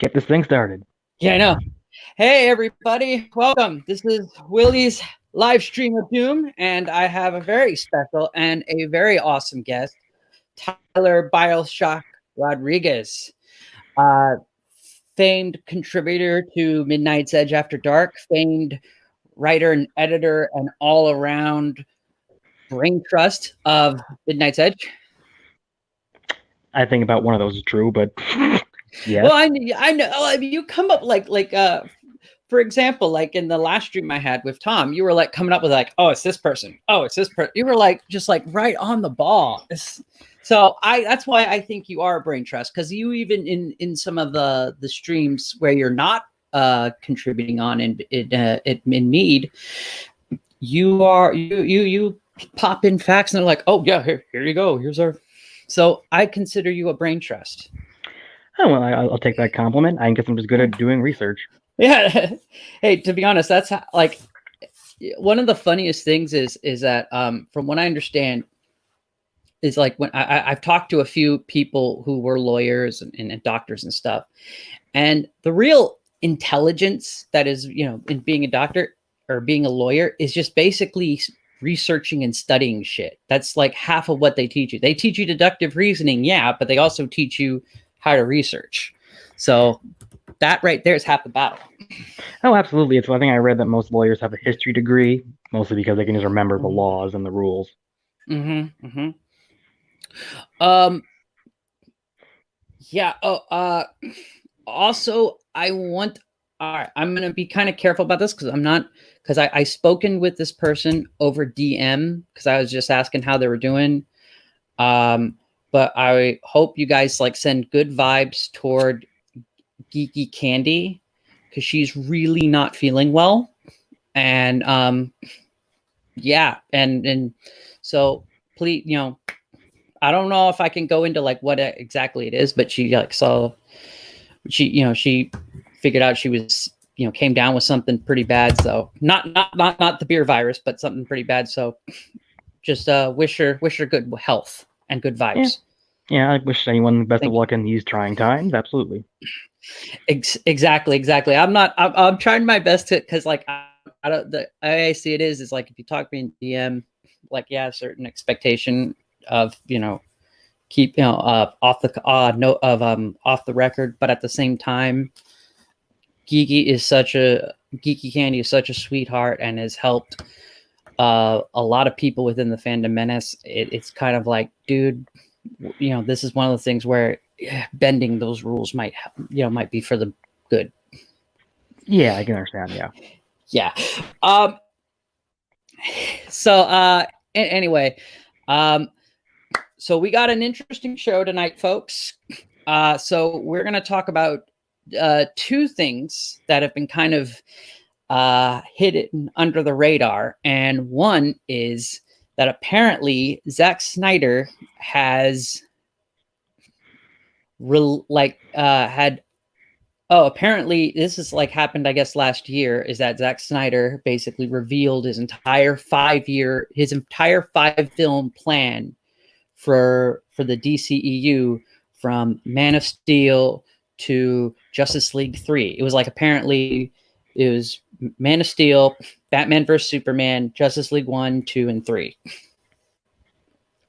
Get this thing started. Yeah, I know. Hey, everybody. Welcome. This is Willie's live stream of doom, and I have a very special and a very awesome guest, Tyler Bioshock Rodriguez, uh, famed contributor to Midnight's Edge After Dark, famed writer and editor, and all-around brain trust of Midnight's Edge. I think about one of those is true, but yeah. Well, I know. I mean, you come up for example, like in the last stream I had with Tom, you were like coming up with like, oh, it's this person. Oh, it's this person. You were like just like right on the ball. So that's why I think you are a brain trust, because you even in some of the streams where you're not contributing on in Mead, you pop in facts and they're like, oh yeah, here you go. Here's our. So I consider you a brain trust. Oh, well, I'll take that compliment. I guess I'm just good at doing research. Yeah. Hey, to be honest, that's like one of the funniest things is that from what I understand is like when I've talked to a few people who were lawyers and doctors and stuff, and the real intelligence that is, in being a doctor or being a lawyer is just basically researching and studying shit. That's like half of what they teach you. They teach you deductive reasoning, yeah, but they also teach you how to research. So that right there is half the battle. Oh, absolutely. It's one thing I read, that most lawyers have a history degree, mostly because they can just remember the laws and the rules. Yeah. Also, all right, I'm going to be kind of careful about this because I spoken with this person over DM because I was just asking how they were doing. But I hope you guys like send good vibes toward Geeky Candy, because she's really not feeling well. And yeah, and so please, I don't know if I can go into like what exactly it is, but she she figured out she was, came down with something pretty bad. So not the beer virus, but something pretty bad. So just wish her good health and good vibes. Yeah, I wish anyone the best of luck in these trying times. Absolutely. Exactly. I'm trying my best to, because like I don't, the way I see it is like if you talk to me in DM, like a certain expectation of keep off the note of off the record, but at the same time, Geeky Candy is such a sweetheart and has helped a lot of people within the fandom menace. It's kind of like, dude, this is one of the things where bending those rules might be for the good. Yeah, I can understand. Yeah. So anyway, so we got an interesting show tonight, folks. So we're going to talk about two things that have been kind of hidden under the radar. And one is that apparently Zack Synder has apparently this is like happened, I guess, last year, is that Zack Synder basically revealed his entire 5-film plan for the DCEU, from Man of Steel to Justice League 3. It was like, apparently it was Man of Steel, Batman vs Superman, Justice League 1, 2, and 3.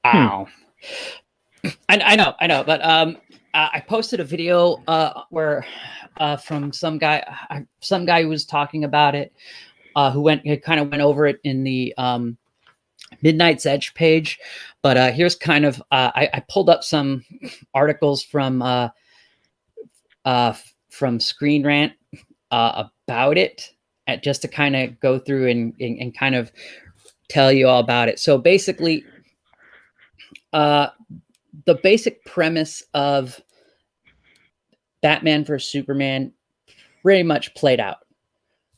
Ow. I know, but I posted a video where from some guy who was talking about it, who kind of went over it in the Midnight's Edge page. But here's kind of I pulled up some articles from Screen Rant about it, just to kind of go through and kind of tell you all about it. So basically, the basic premise of Batman vs Superman pretty much played out.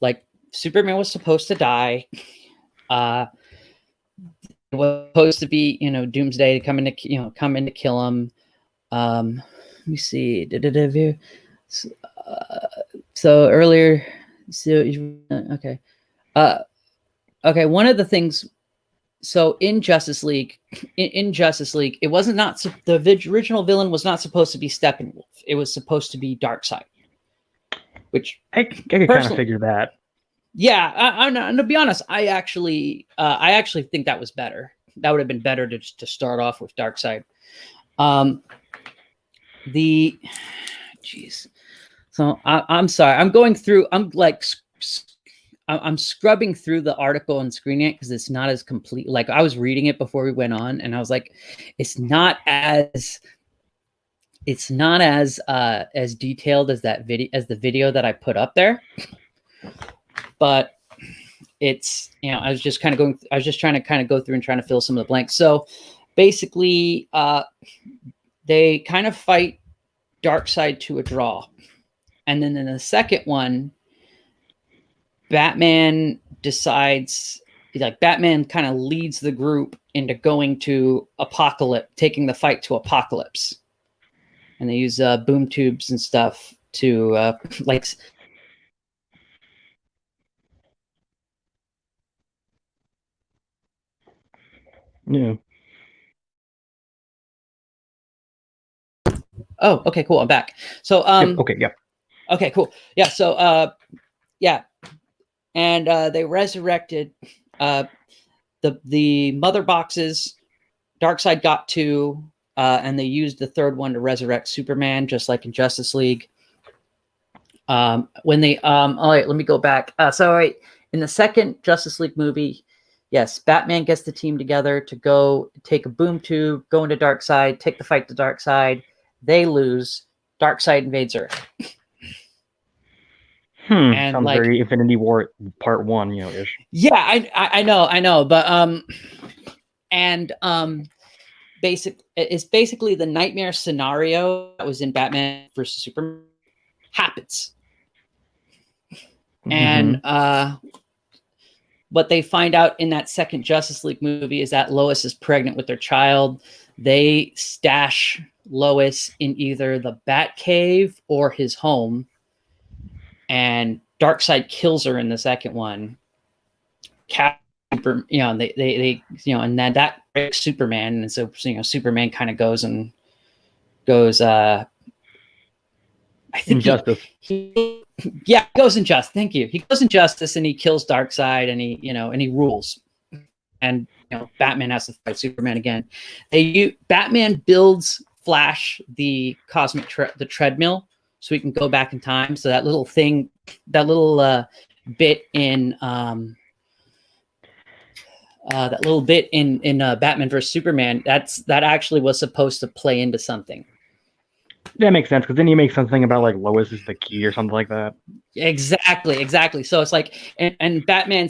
Like, Superman was supposed to die. It was supposed to be, Doomsday to come in to kill him. Let me see. So earlier, okay. Okay, one of the things. So in Justice League, it wasn't the original villain was not supposed to be Steppenwolf. It was supposed to be Darkseid. which I could kind of figure that. Yeah, and to be honest, I actually think that was better. That would have been better to start off with Darkseid. Jeez. So I'm sorry. I'm going through. I'm scrubbing through the article and screening it because it's not as complete. Like I was reading it before we went on, and I was like, it's not as detailed as the video that I put up there. But it's, I was just trying to kind of go through and trying to fill some of the blanks. So basically, they kind of fight Darkseid to a draw. And then in the second one, Batman decides, Batman kind of leads the group into going to Apocalypse, taking the fight to Apocalypse. And they use boom tubes and stuff to Yeah. Oh, okay, cool. I'm back. So, okay, yeah. Okay, cool. Yeah. So, yeah, and they resurrected the mother boxes. Darkseid got two, and they used the third one to resurrect Superman, just like in Justice League. When they, all right, let me go back. So, all right, in the second Justice League movie, yes, Batman gets the team together to go take a boom tube, go into Darkseid, take the fight to Darkseid. They lose. Darkseid invades Earth. And sounds very Infinity War Part 1, ish. Yeah, I know, but it's basically the nightmare scenario that was in Batman versus Superman happens. And what they find out in that second Justice League movie is that Lois is pregnant with their child. They stash Lois in either the Batcave or his home, and Darkseid kills her in the second one. They and then that breaks Superman, and so Superman kind of goes. I think Injustice. He goes Injustice. Thank you. He goes Injustice, and he kills Darkseid, and he rules. And Batman has to fight Superman again. Batman builds Flash the cosmic the treadmill, so he can go back in time. So that little bit in Batman vs Superman, that actually was supposed to play into something. That makes sense, because then you make something about like Lois is the key or something like that. Exactly. So it's like, and Batman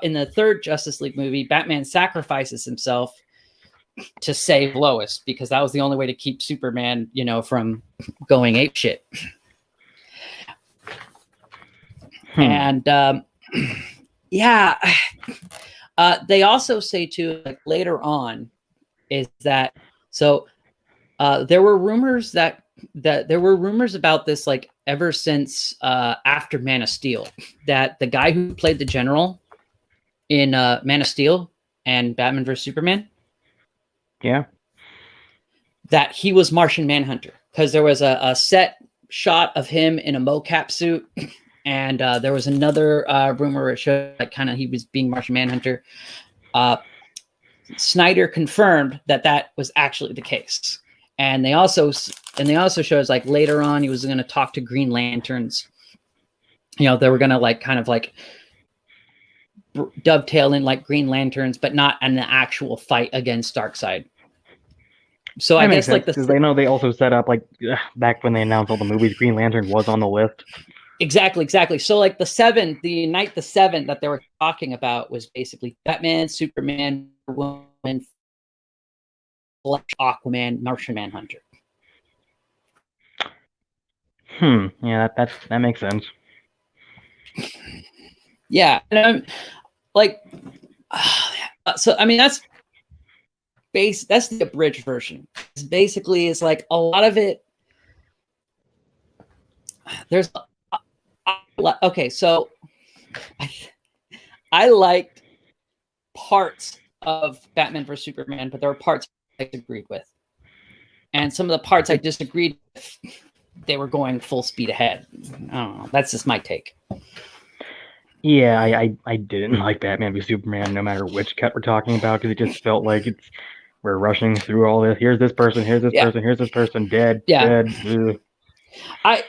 in the third Justice League movie, Batman sacrifices himself to save Lois, because that was the only way to keep Superman, from going apeshit. And they also say too, like later on, is that there were rumors about this, like ever since after Man of Steel, that the guy who played the general in Man of Steel and Batman vs Superman, that he was Martian Manhunter, because there was a set shot of him in a mocap suit, and there was another rumor that showed like kind of he was being Martian Manhunter. Snyder confirmed that was actually the case. And they also shows like later on he was going to talk to Green Lanterns. They were going to like kind of like dovetail in like Green Lanterns, but not in the actual fight against Darkseid. So I guess like because they know they also set up like back when they announced all the movies, Green Lantern was on the list. Exactly. So like the night the 7 that they were talking about was basically Batman, Superman, Woman, Flash, Aquaman, Martian Manhunter. Yeah, that makes sense. Yeah, and like, so I mean that's the abridged version. It's basically like a lot of it. There's okay, so I liked parts of Batman vs Superman, but there were parts I disagreed with, and some of the parts I disagreed with they were going full speed ahead. I don't know. That's just my take. Yeah, I didn't like Batman v Superman, no matter which cut we're talking about, because it just felt like we're rushing through all this. Here's this person, here's this person, here's this person, dead, dead. Ugh. I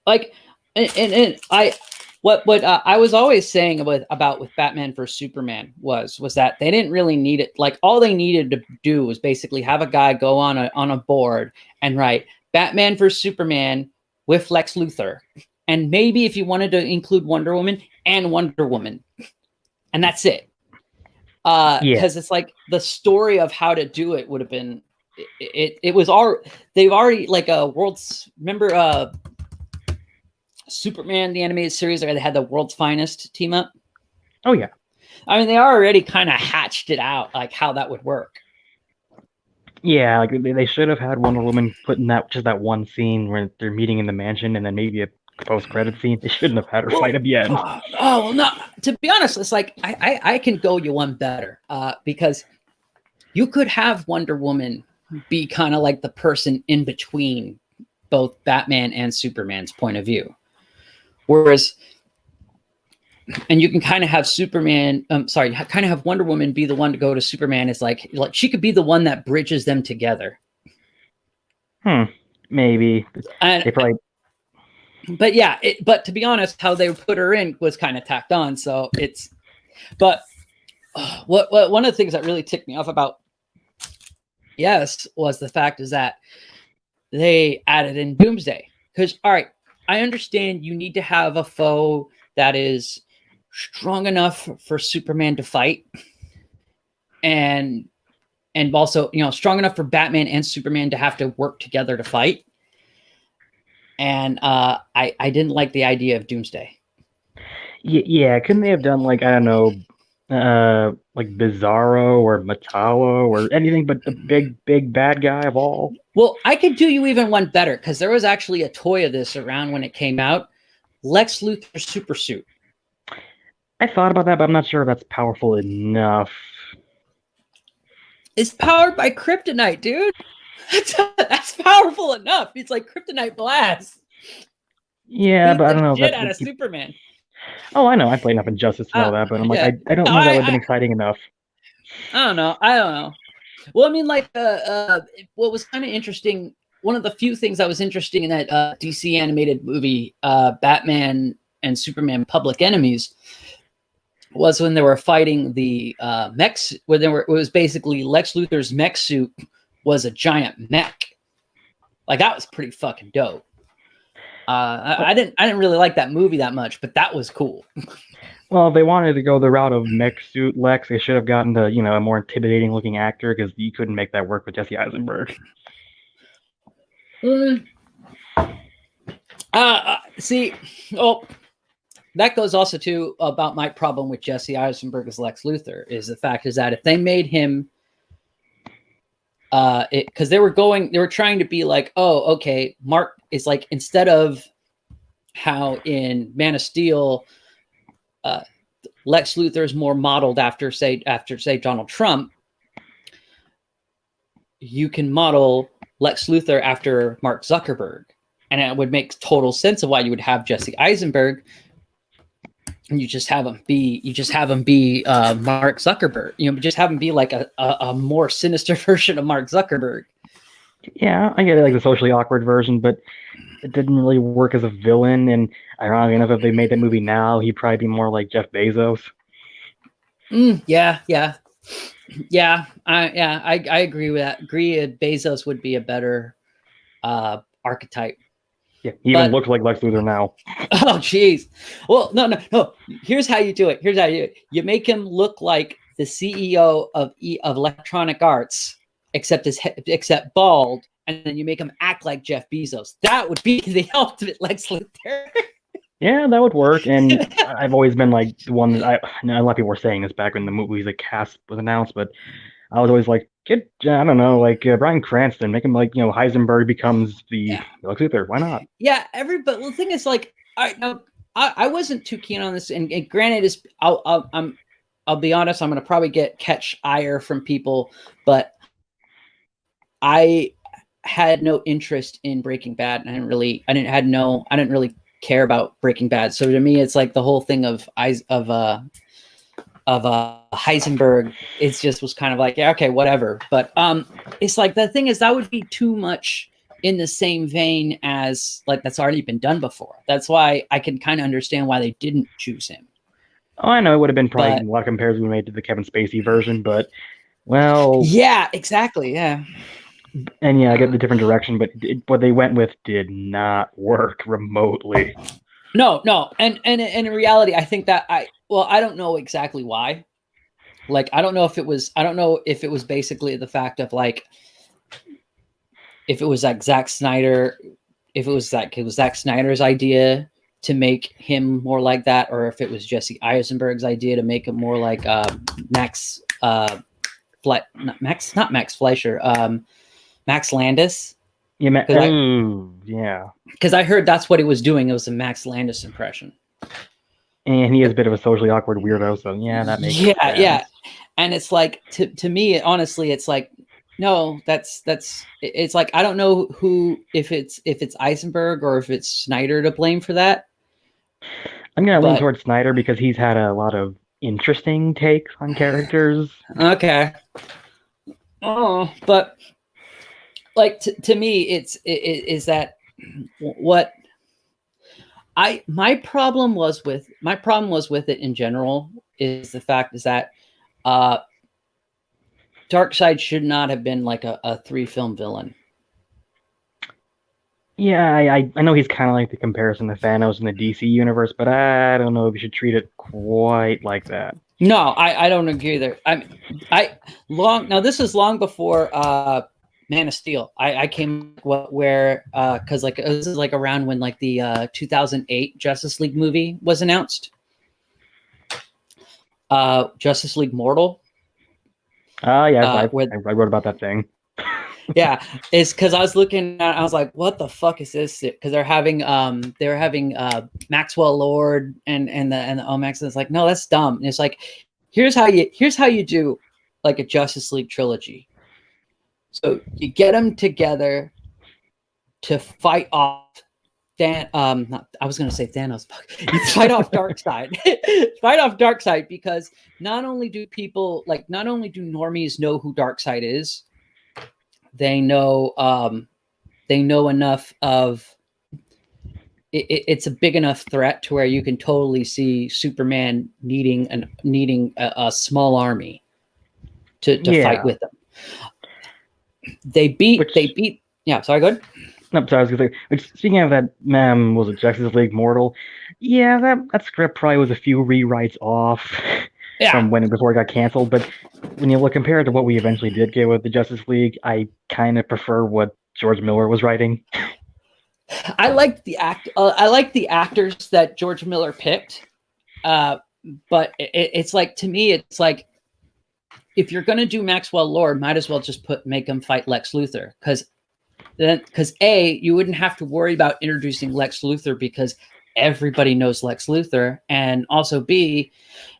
like, and I what I was always saying about with Batman vs Superman was that they didn't really need it. Like all they needed to do was basically have a guy go on a board and write Batman vs Superman with Lex Luthor, and maybe if you wanted to include Wonder Woman and Wonder Woman, and that's it. Because it's like the story of how to do it would have been. It was they've already like a world's remember Superman the animated series where they had the world's finest team up. Oh yeah, I mean they already kind of hatched it out like how that would work. Yeah, like they should have had Wonder Woman put in that one scene where they're meeting in the mansion, and then maybe a post-credit scene. They shouldn't have had her fight at the end. Well, no. To be honest, it's like I can go you one better because you could have Wonder Woman be kind of like the person in between both Batman and Superman's point of view, whereas, and you can kind of have kind of have Wonder Woman be the one to go to Superman. It's like she could be the one that bridges them together. Maybe. And, they probably. But yeah, but to be honest, how they put her in was kind of tacked on. So it's, but what one of the things that really ticked me off about was the fact is that they added in Doomsday. Because all right, I understand you need to have a foe that is strong enough for Superman to fight, and also strong enough for Batman and Superman to have to work together to fight. And I didn't like the idea of Doomsday. Yeah, couldn't they have done like, I don't know, like Bizarro or Metallo or anything but the big bad guy of all? Well, I could do you even one better, because there was actually a toy of this around when it came out. Lex Luthor Super Suit. I thought about that, but I'm not sure if that's powerful enough. It's powered by kryptonite, dude. That's powerful enough. It's like kryptonite blast. Yeah, but I don't know. Shit out of Superman. Oh, I know. I played enough Injustice to know that, but I'm like, I don't know that would have been exciting enough. I don't know. Well, I mean, like, what was kind of interesting, one of the few things that was interesting in that DC animated movie, Batman and Superman Public Enemies, was when they were fighting the mechs, it was basically Lex Luthor's mech suit was a giant mech. Like, that was pretty fucking dope. I didn't really like that movie that much, but that was cool. Well, if they wanted to go the route of mech suit Lex, they should have gotten to, a more intimidating looking actor, because you couldn't make that work with Jesse Eisenberg. See, that goes also to about my problem with Jesse Eisenberg as Lex Luthor, is the fact is that if they made him, because they were trying to be like, oh, okay, Mark is like, instead of how in Man of Steel, Lex Luthor is more modeled after say Donald Trump, you can model Lex Luthor after Mark Zuckerberg, and it would make total sense of why you would have Jesse Eisenberg, and you just have him be Mark Zuckerberg. Just have him be like a more sinister version of Mark Zuckerberg. Yeah, I get it, like the socially awkward version, but it didn't really work as a villain. And ironically enough, if they made that movie now, he'd probably be more like Jeff Bezos. Yeah. I agree with that. Bezos would be a better archetype. Yeah, he even looks like Lex Luthor now. Oh, jeez. Well, no. Here's how you do it. You make him look like the CEO of Electronic Arts, except bald, and then you make him act like Jeff Bezos. That would be the ultimate Lex Luthor. Yeah, that would work. And I've always been like the one that a lot of people were saying this back when the movie, the cast was announced, but I was always like, I don't know, like Bryan Cranston, make him like, Heisenberg becomes the Lex Luthor. Why not? Yeah, but the thing is, like, I wasn't too keen on this, and granted, is I'll be honest, I'm gonna probably catch ire from people, but I had no interest in Breaking Bad, and I didn't really care about Breaking Bad. So to me, it's like the whole thing of Heisenberg. It just was kind of like, yeah, okay, whatever. But it's like the thing is that would be too much in the same vein as like that's already been done before. That's why I can kind of understand why they didn't choose him. Oh, I know it would have been probably But a lot of comparisons we made to the Kevin Spacey version, but well, yeah, exactly, yeah. and yeah, I get the different direction, but what they went with did not work remotely. No, and in reality, I think that I don't know exactly why. Like, I don't know if it was basically the fact of like, if it was like Zack Snyder, if it was Zack Snyder's idea to make him more like that, or if it was Jesse Eisenberg's idea to make him more like Max Fleischer, Max Landis. Yeah, yeah. Because I heard that's what he was doing. It was a Max Landis impression. And he is a bit of a socially awkward weirdo, so yeah, that makes sense. Yeah. And it's like to me, honestly, it's like, no, it's like I don't know if it's Eisenberg or if it's Snyder to blame for that. I'm gonna lean towards Snyder because he's had a lot of interesting takes on characters. Okay. Oh, but like to me, it's that what my problem was with it in general is the fact is that Darkseid should not have been like a 3-film villain. Yeah, I know he's kind of like the comparison to Thanos in the DC universe, but I don't know if you should treat it quite like that. No, I don't agree there. This is long before Man of Steel. I came where because like this is like around when like the 2008 Justice League movie was announced. Justice League Mortal. Oh yeah, I wrote about that thing. Yeah, it's because I was looking at, I was like, what the fuck is this? Because they're having Maxwell Lord and the Omax, and it's like, no, that's dumb. And it's like, here's how you do like a Justice League trilogy. So you get them together to fight off I was gonna say Thanos. You fight off Darkseid. Fight off Darkseid, because not only do normies know who Darkseid is, they know enough of it's a big enough threat to where you can totally see Superman needing a small army to fight with them. They beat. Yeah, sorry, go ahead. No, sorry, I was gonna say. Which, speaking of that, was it Justice League Mortal? Yeah, that script probably was a few rewrites off from before it got canceled. But when you compare it to what we eventually did get with the Justice League, I kind of prefer what George Miller was writing. I liked the actors that George Miller picked, but it's like, to me, it's like, if you're gonna do Maxwell Lord, might as well just make him fight Lex Luthor, because A, you wouldn't have to worry about introducing Lex Luthor because everybody knows Lex Luthor, and also B,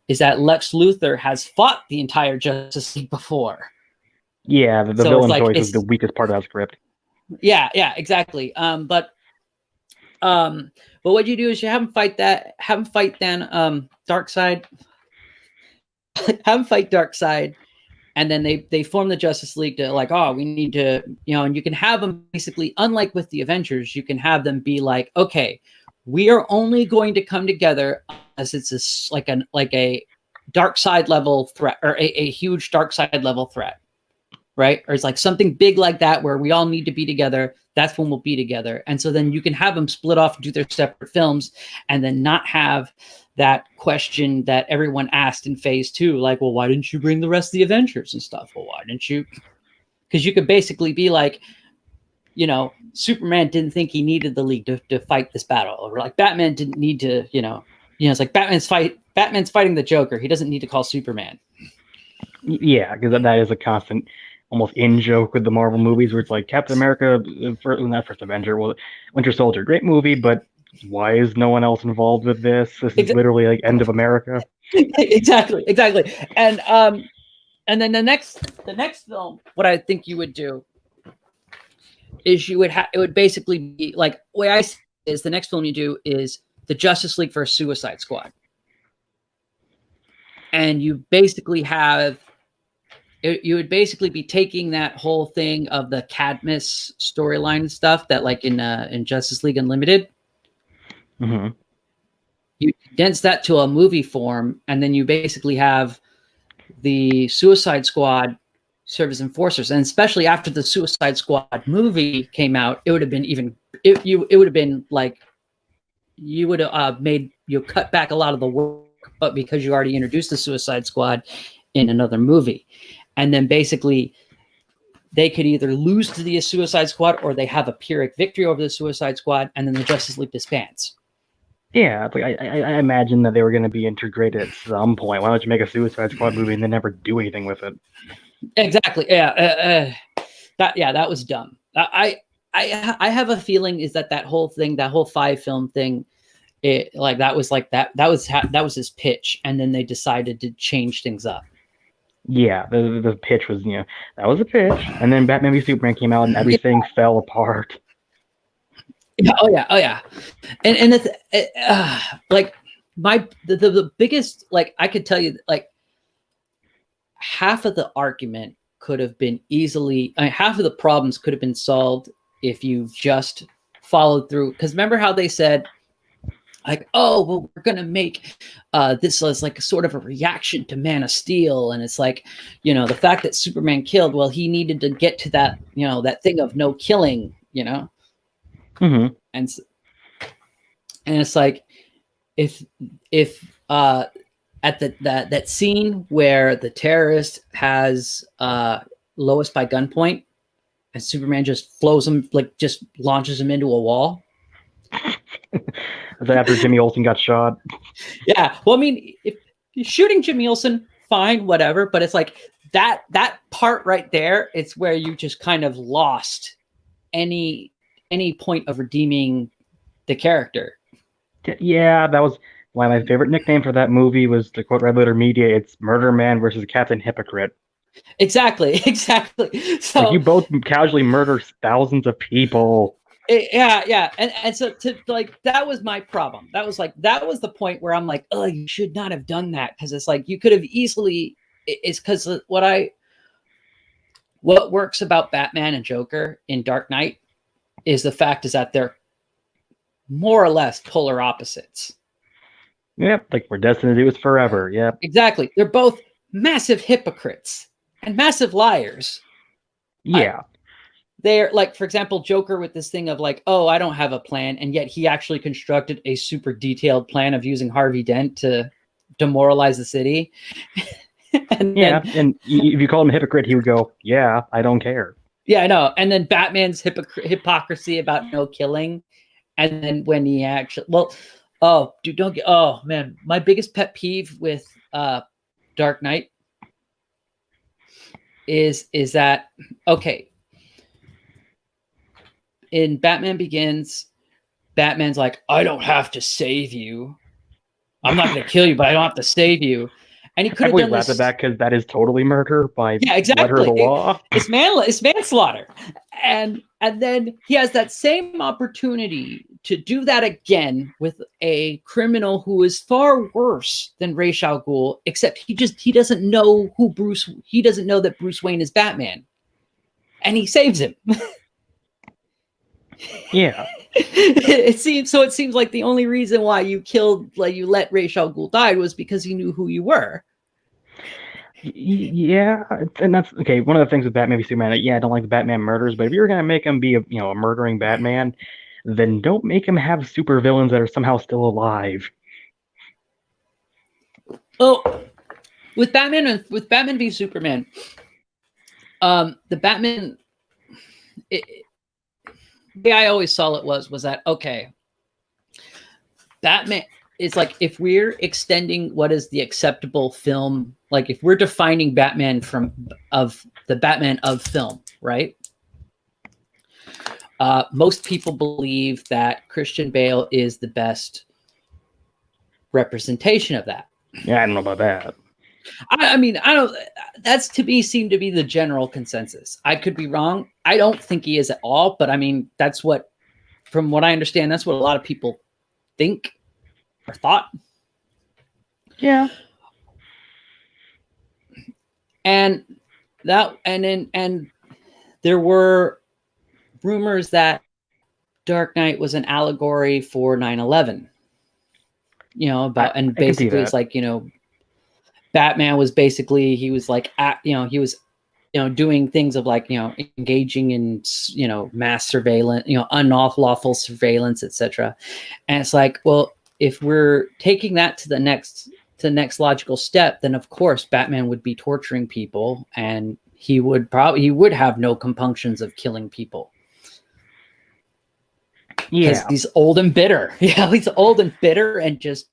is that Lex Luthor has fought the entire Justice League before. Yeah, the villain choice is the weakest part of that script. Yeah, exactly. But what you do is you have him fight Darkseid. Have him fight Darkseid, and then they form the Justice League to like, oh, we need to, and you can have them basically, unlike with the Avengers, you can have them be like, okay, we are only going to come together as it's like a Darkseid level threat, or a huge Darkseid level threat, right? Or it's like something big like that where we all need to be together. That's when we'll be together. And so then you can have them split off and do their separate films, and then not have that question that everyone asked in phase 2, like, well, why didn't you bring the rest of the Avengers and stuff? Well, why didn't you? Because you could basically be like, Superman didn't think he needed the League to fight this battle, or like Batman didn't need to, it's like Batman's fighting the Joker. He doesn't need to call Superman. Yeah, because that is a constant, almost in-joke with the Marvel movies, where it's like Captain America, not First Avenger, well, Winter Soldier, great movie, but why is no one else involved with this? This is literally like End of America. Exactly. And then the next film, what I think you would do is it would basically be like, the way I see it is the next film you do is the Justice League versus Suicide Squad. And you basically you would basically be taking that whole thing of the Cadmus storyline and stuff that like in Justice League Unlimited. Mm-hmm. You condense that to a movie form, and then you basically have the Suicide Squad serve as enforcers. And especially after the Suicide Squad movie came out, it would have been it would have been like you would have cut back a lot of the work, but because you already introduced the Suicide Squad in another movie. And then basically they could either lose to the Suicide Squad or they have a Pyrrhic victory over the Suicide Squad, and then the Justice League disbands. Yeah, like I imagine that they were going to be integrated at some point. Why don't you make a Suicide Squad movie and then never do anything with it? Exactly. Yeah. That was dumb. I have a feeling is that whole thing, that whole 5-film thing, that was his pitch, and then they decided to change things up. Yeah, the pitch was, that was a pitch, and then Batman v Superman came out and everything fell apart. Yeah, oh yeah. And like the biggest, like, I could tell you, like, half of the argument could have been half of the problems could have been solved if you just followed through. Because remember how they said, like, oh, well, we're going to make this as like a sort of a reaction to Man of Steel. And it's like, the fact that Superman killed, well, he needed to get to that, that thing of no killing, Mm-hmm. And it's like, if at that scene where the terrorist has Lois by gunpoint and Superman just flows him, like just launches him into a wall. Is that after Jimmy Olsen got shot? Yeah. Well, I mean, if you're shooting Jimmy Olsen, fine, whatever. But it's like that part right there, it's where you just kind of lost any point of redeeming the character. Yeah, that was one of my favorite nickname for that movie was, to quote Red Letter Media, it's Murder Man versus Captain Hypocrite. Exactly. So like, you both casually murder thousands of people. Yeah. And so that was my problem. That was the point where I'm like, oh, you should not have done that. Because it's like, you could have easily, it's because what works about Batman and Joker in Dark Knight is the fact is that they're more or less polar opposites. Yep, like we're destined to do this forever. Yep. Exactly. They're both massive hypocrites and massive liars. Yeah. They're like, for example, Joker with this thing of like, oh, I don't have a plan. And yet he actually constructed a super detailed plan of using Harvey Dent to demoralize the city. And if you call him a hypocrite, he would go, yeah, I don't care. Yeah, I know. And then Batman's hypocrisy about no killing. And then when he actually, man, my biggest pet peeve with Dark Knight is that, okay, in Batman Begins, Batman's like, I don't have to save you. I'm not going to kill you, but I don't have to save you. And he could have done this. At that because that is totally murder by letter of the law. It's manslaughter. And then he has that same opportunity to do that again with a criminal who is far worse than Ra's al Ghul, except he doesn't know he doesn't know that Bruce Wayne is Batman. And he saves him. Yeah. It seems like the only reason why you let Ra's al Ghul die was because he knew who you were. Yeah, and that's okay. One of the things with Batman v Superman, I don't like the Batman murders, but if you're gonna make him be a murdering Batman, then don't make him have supervillains that are somehow still alive. Oh, with Batman v Superman, the Batman. The way I always saw it was that, okay, Batman is like, if we're extending what is the acceptable film, like if we're defining Batman of the Batman of film, right? Most people believe that Christian Bale is the best representation of that. Yeah, I don't know about that. I mean, I don't. That's to me seemed to be the general consensus. I could be wrong. I don't think he is at all, but I mean, that's what, from what I understand, that's what a lot of people think or thought. Yeah. And there were rumors that Dark Knight was an allegory for 9/11. You know, about, and basically it's like, you know, Batman was basically, he was like, he was, doing things of like, engaging in, mass surveillance, unlawful surveillance, etc. And it's like, well, if we're taking that to the next logical step, then of course Batman would be torturing people, and he would have no compunctions of killing people. Yeah, because he's old and bitter. Yeah, he's old and bitter and just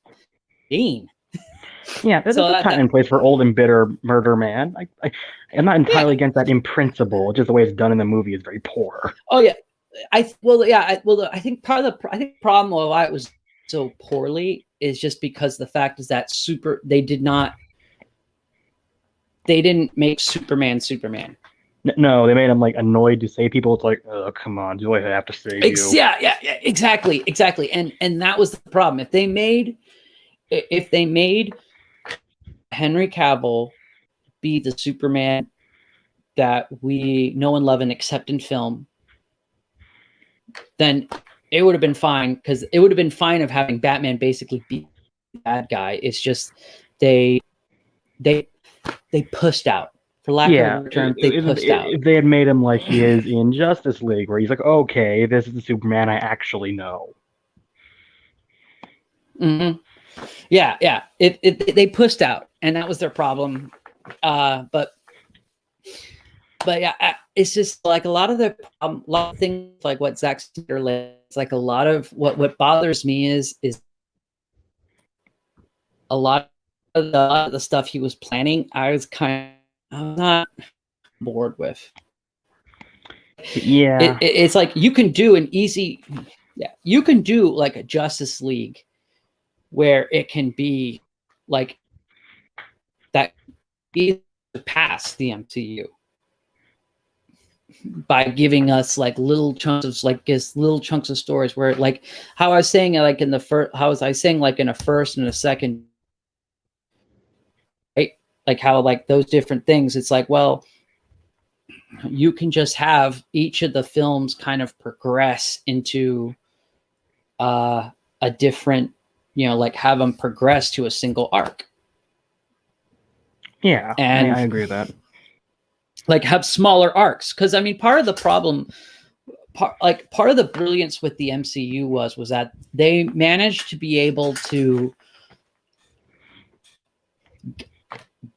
mean. Yeah, there's a patent in place for old and bitter murder man. I'm not entirely against that in principle. Just the way it's done in the movie is very poor. Oh yeah, I think part of the problem of why it was so poorly is just because the fact is that they didn't make Superman. No, they made him like annoyed to save people. It's like, oh, come on, do I have to save you? Yeah, exactly. And that was the problem. If they made Henry Cavill be the Superman that we know and love and accept in film, then it would have been fine, because it would have been fine of having Batman basically be the bad guy. It's just they pushed out. For lack of a term, they pushed out. If they had made him like he is in Justice League, where he's like, okay, this is the Superman I actually know. Mm-hmm. Yeah. They pushed out, and that was their problem. But yeah, it's just like a lot of things, like what Zack Synder, it's like a lot of what bothers me is a lot of the stuff he was planning. I'm not bored with. Yeah, it's like you can do like a Justice League where it can be like that past the MCU by giving us like little chunks of stories where, like how I was saying, like in the first, how was I saying, like in a first and a second, right? Like how, like those different things, it's like, well, you can just have each of the films kind of progress into a different, like have them progress to a single arc. Yeah, and I agree with that. Like have smaller arcs, because I mean, part of the problem, part of the brilliance with the MCU was that they managed to be able to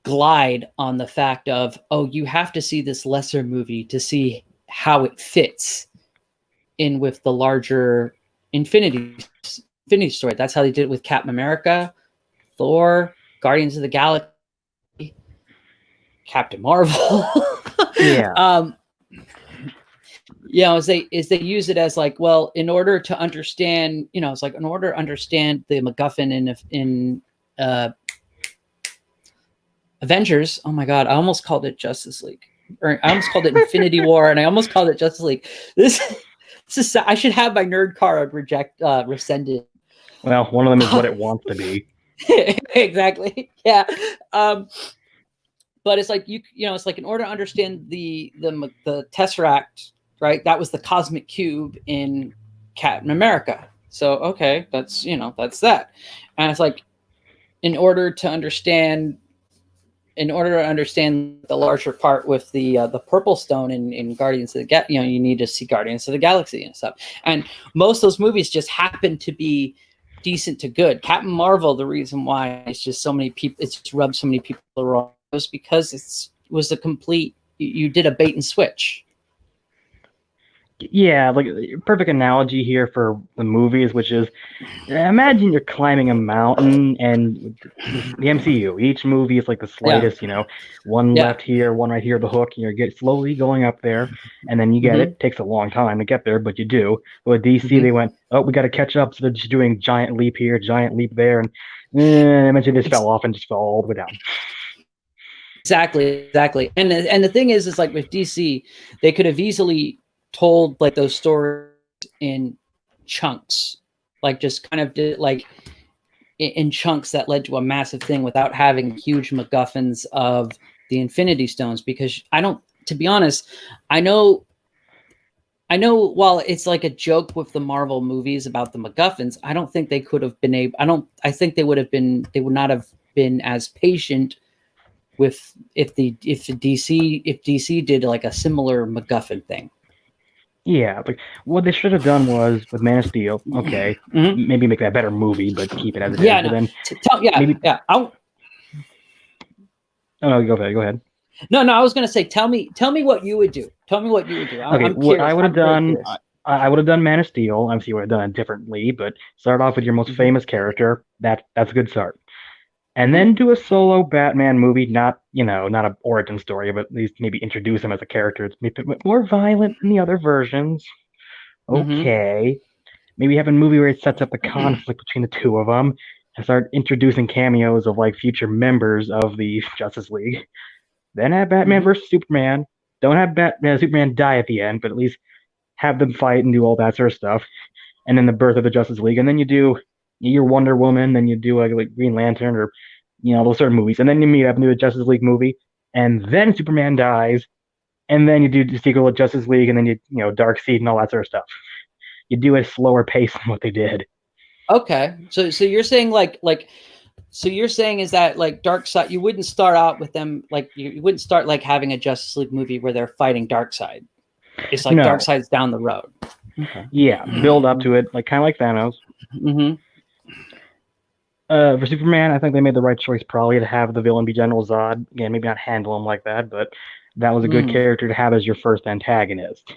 glide on the fact of, oh, you have to see this lesser movie to see how it fits in with the larger Infinity story. That's how they did it with Captain America, Thor, Guardians of the Galaxy, Captain Marvel. Yeah. Is they use it as like, well, in order to understand, it's like in order to understand the MacGuffin in Avengers. Oh my God, I almost called it Justice League, or I almost called it Infinity War, and I almost called it Justice League. This is I should have my nerd card rescinded. Well, one of them is what it wants to be. Exactly. Yeah. But it's like it's like in order to understand the Tesseract, right? That was the cosmic cube in Captain America. So okay, that's that. And it's like in order to understand the larger part with the Purple Stone in Guardians of the Galaxy, you need to see Guardians of the Galaxy and stuff. And most of those movies just happen to be decent to good. Captain Marvel, the reason why it's just so many people, it's just rubbed so many people the wrong way, was because it was a complete, you did a bait and switch. Yeah, like perfect analogy here for the movies, which is, imagine you're climbing a mountain, and the MCU, each movie is like the slightest, one left here, one right here, the hook, and you get slowly going up there, and then you get it. Takes a long time to get there, but you do. But with DC, they went, oh, we got to catch up, so they're just doing giant leap here, giant leap there, and eventually they just fell off and just fell all the way down. Exactly. And the thing is like with DC, they could have easily told like those stories in chunks, like just kind of did like in chunks that led to a massive thing without having huge MacGuffins of the Infinity Stones. Because I don't, to be honest, I know while it's like a joke with the Marvel movies about the MacGuffins, I don't think they could have been able, I think they would not have been as patient with if DC did like a similar MacGuffin thing. Yeah, like what they should have done was with Man of Steel. Okay, Mhm. maybe make that a better movie, but keep it as it Yeah, is. But no. then Yeah, maybe. yeah. Oh no, go ahead. Go ahead. No, I was gonna say, tell me what you would do. Tell me what you would do. Okay, I'm what I curious. would have I'm very done, curious. I would have done Man of Steel. Obviously, would have done it differently, but start off with your most Mhm. famous character. That's a good start. And Mhm. then do a solo Batman movie, not not an origin story, but at least maybe introduce him as a character. It's maybe a bit more violent than the other versions. Mhm. Okay, maybe have a movie where it sets up the conflict between the two of them and start introducing cameos of like future members of the Justice League. Then have Batman Mhm. versus Superman. Don't have Batman Superman die at the end, but at least have them fight and do all that sort of stuff. And then the birth of the Justice League, and then you do your Wonder Woman, then you do like Green Lantern or those sort of movies, and then you meet up and do a Justice League movie, and then Superman dies, and then you do the sequel of Justice League, and then Dark Seed and all that sort of stuff. You do a slower pace than what they did. Okay. So you're saying so you're saying is that like Darkseid, you wouldn't start out with them like you wouldn't start like having a Justice League movie where they're fighting Darkseid. It's like No, Darkseid's down the road. Okay. yeah, build up to it, like kind of like Thanos. Mm-hmm. For Superman, I think they made the right choice probably to have the villain be General Zod. Again, maybe not handle him like that, but that was a good Mm. character to have as your first antagonist.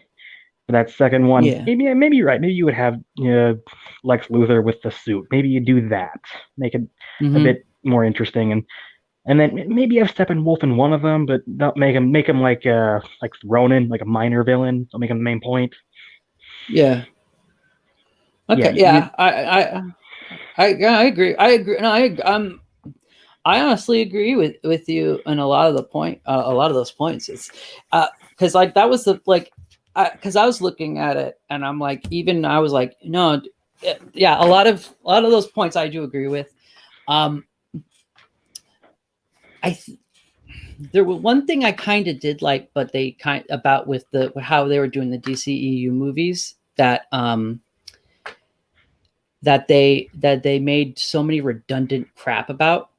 For that second one, Yeah. maybe you're right. Maybe you would have Lex Luthor with the suit. Maybe you do that, make it a Mm-hmm. bit more interesting, and then maybe have Steppenwolf in one of them, but not make him like Ronin, like a minor villain. Don't make him the main point. Yeah. Yeah, Okay. Yeah. I agree. I agree. No, I honestly agree with you on a lot of a lot of those points. It's because like that was the like because I was looking at it and I'm like even I was like no yeah a lot of those points I do agree with. Um, there was one thing I kind of did like, but they kind about with the how they were doing the DCEU movies that they made so many redundant crap about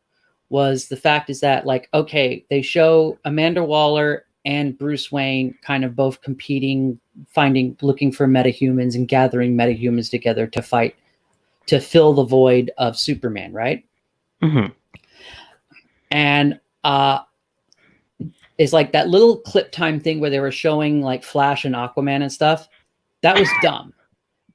was the fact is that like okay they show Amanda Waller and Bruce Wayne kind of both competing looking for metahumans and gathering metahumans together to fight to fill the void of Superman, right? mm-hmm. And it's like that little clip time thing where they were showing like Flash and Aquaman and stuff that was dumb.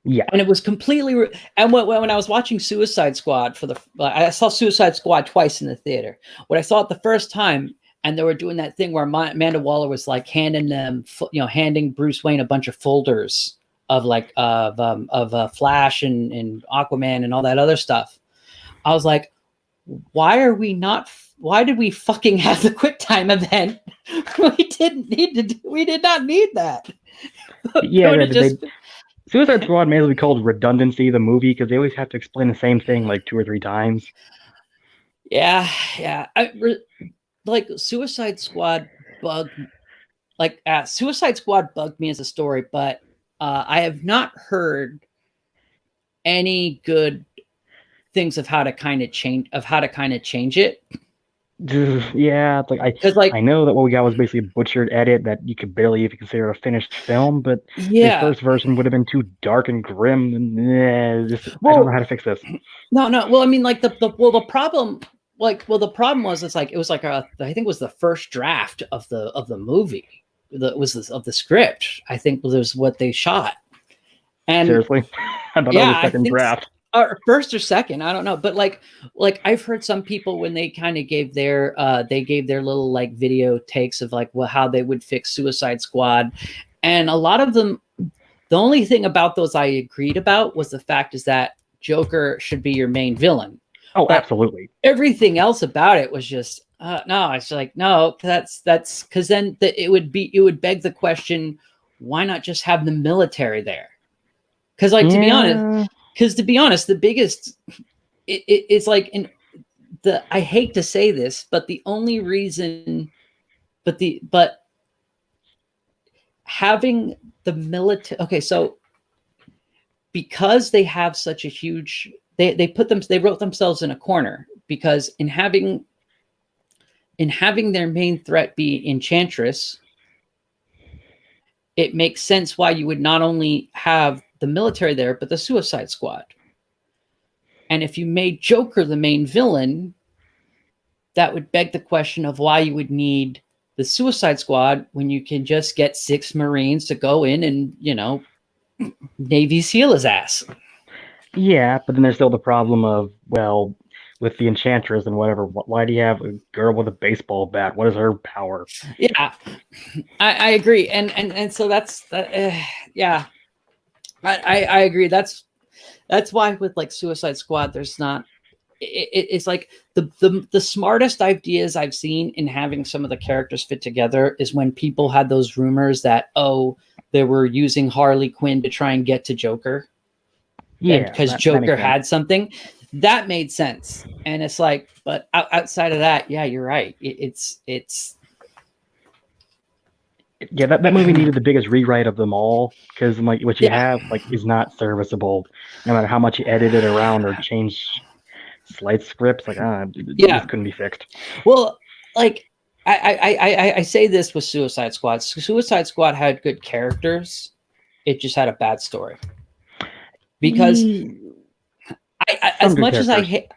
Yeah. And it was completely and when I was watching Suicide Squad I saw Suicide Squad twice in the theater. When I saw it the first time and they were doing that thing where Amanda Waller was like handing Bruce Wayne a bunch of folders of like of Flash and Aquaman and all that other stuff. I was like, why did we fucking have the QuickTime event? We did not need that. Yeah, Suicide Squad may as well be called Redundancy, the movie, because they always have to explain the same thing like 2 or 3 times. Yeah. Like Suicide Squad bugged me as a story, but I have not heard any good things of how to kind of change it. Yeah, Because like I know that what we got was basically a butchered edit that you could barely even consider a finished film, but the yeah, first version would have been too dark and grim, and I don't know well, how to fix this. no, well, I mean, like the problem, the problem was it was like I think it was the first draft of the movie, of the script. I think was what they shot, and Seriously, I thought that was yeah, a I second think draft. or first or second, I don't know, but like I've heard some people when they kind of gave their little like video takes of like how they would fix Suicide Squad, and a lot of them, the only thing about those I agreed about was the fact is that Joker should be your main villain. Oh, But absolutely. everything else about it was just no. It's like no, that's because then it would beg the question, why not just have the military there? Because like Yeah. to be honest, the biggest it's like in the I hate to say this, but the only reason, but having the military. Okay, so because they have such a huge, they wrote themselves in a corner because in having their main threat be Enchantress, it makes sense why you would not only have the military there, but the Suicide Squad. And if you made Joker the main villain, that would beg the question of why you would need the Suicide Squad when you can just get 6 Marines to go in and, Navy SEAL his ass. Yeah, but then there's still the problem of, well, with the Enchantress and whatever, why do you have a girl with a baseball bat? What is her power? Yeah, I agree. And so that's, yeah, I agree. That's why with like Suicide Squad, there's not, it's like the smartest ideas I've seen in having some of the characters fit together is when people had those rumors that, oh, they were using Harley Quinn to try and get to Joker. And Yeah, because that Joker makes sense. had something that made sense. And it's like, but outside of that, yeah, you're right. It's Yeah, that movie needed the biggest rewrite of them all because like what you yeah, have like is not serviceable, no matter how much you edit it around or change slight scripts. Like, this couldn't be fixed. Well, like I say this with Suicide Squad. Suicide Squad had good characters. It just had a bad story. Because as much as I hate,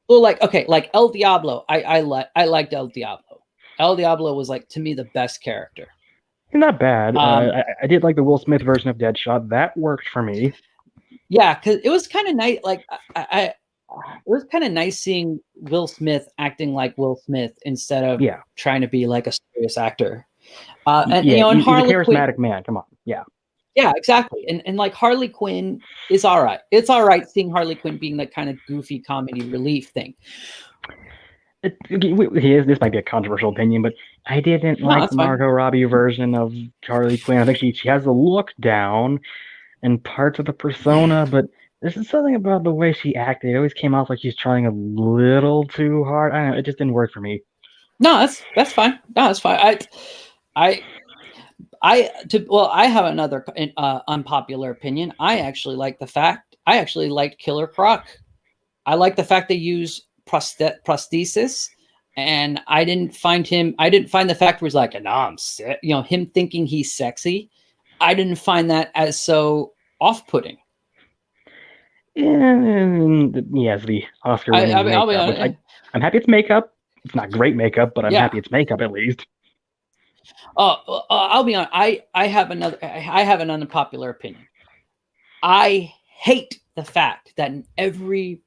well, like okay, like El Diablo, I liked El Diablo. El Diablo was like to me the best character. Not bad. I did like the Will Smith version of Deadshot. That worked for me. Yeah, because it was kind of nice. Like it was kind of nice seeing Will Smith acting like Will Smith instead of trying to be like a serious actor. And yeah, and he's a Harley charismatic Quinn, man. Come on, yeah. Yeah, exactly. And like Harley Quinn is all right. It's all right seeing Harley Quinn being that kind of goofy comedy relief thing. This might be a controversial opinion, but I didn't like the Margot Robbie version of Harley Quinn. I think she has the look down and parts of the persona, but there's something about the way she acted. It always came off like she's trying a little too hard. I don't know. It just didn't work for me. No, that's fine. No, that's fine. I have another unpopular opinion. I actually liked Killer Croc. I like the fact they use prosthesis, and I didn't find the fact where he's like, no, I'm sick. Him thinking he's sexy. I didn't find that as so off-putting. And yes, the Oscar-winning makeup, which I'm happy it's makeup. It's not great makeup, but I'm happy it's makeup at least. I'll be honest. I have an unpopular opinion. I hate the fact that in every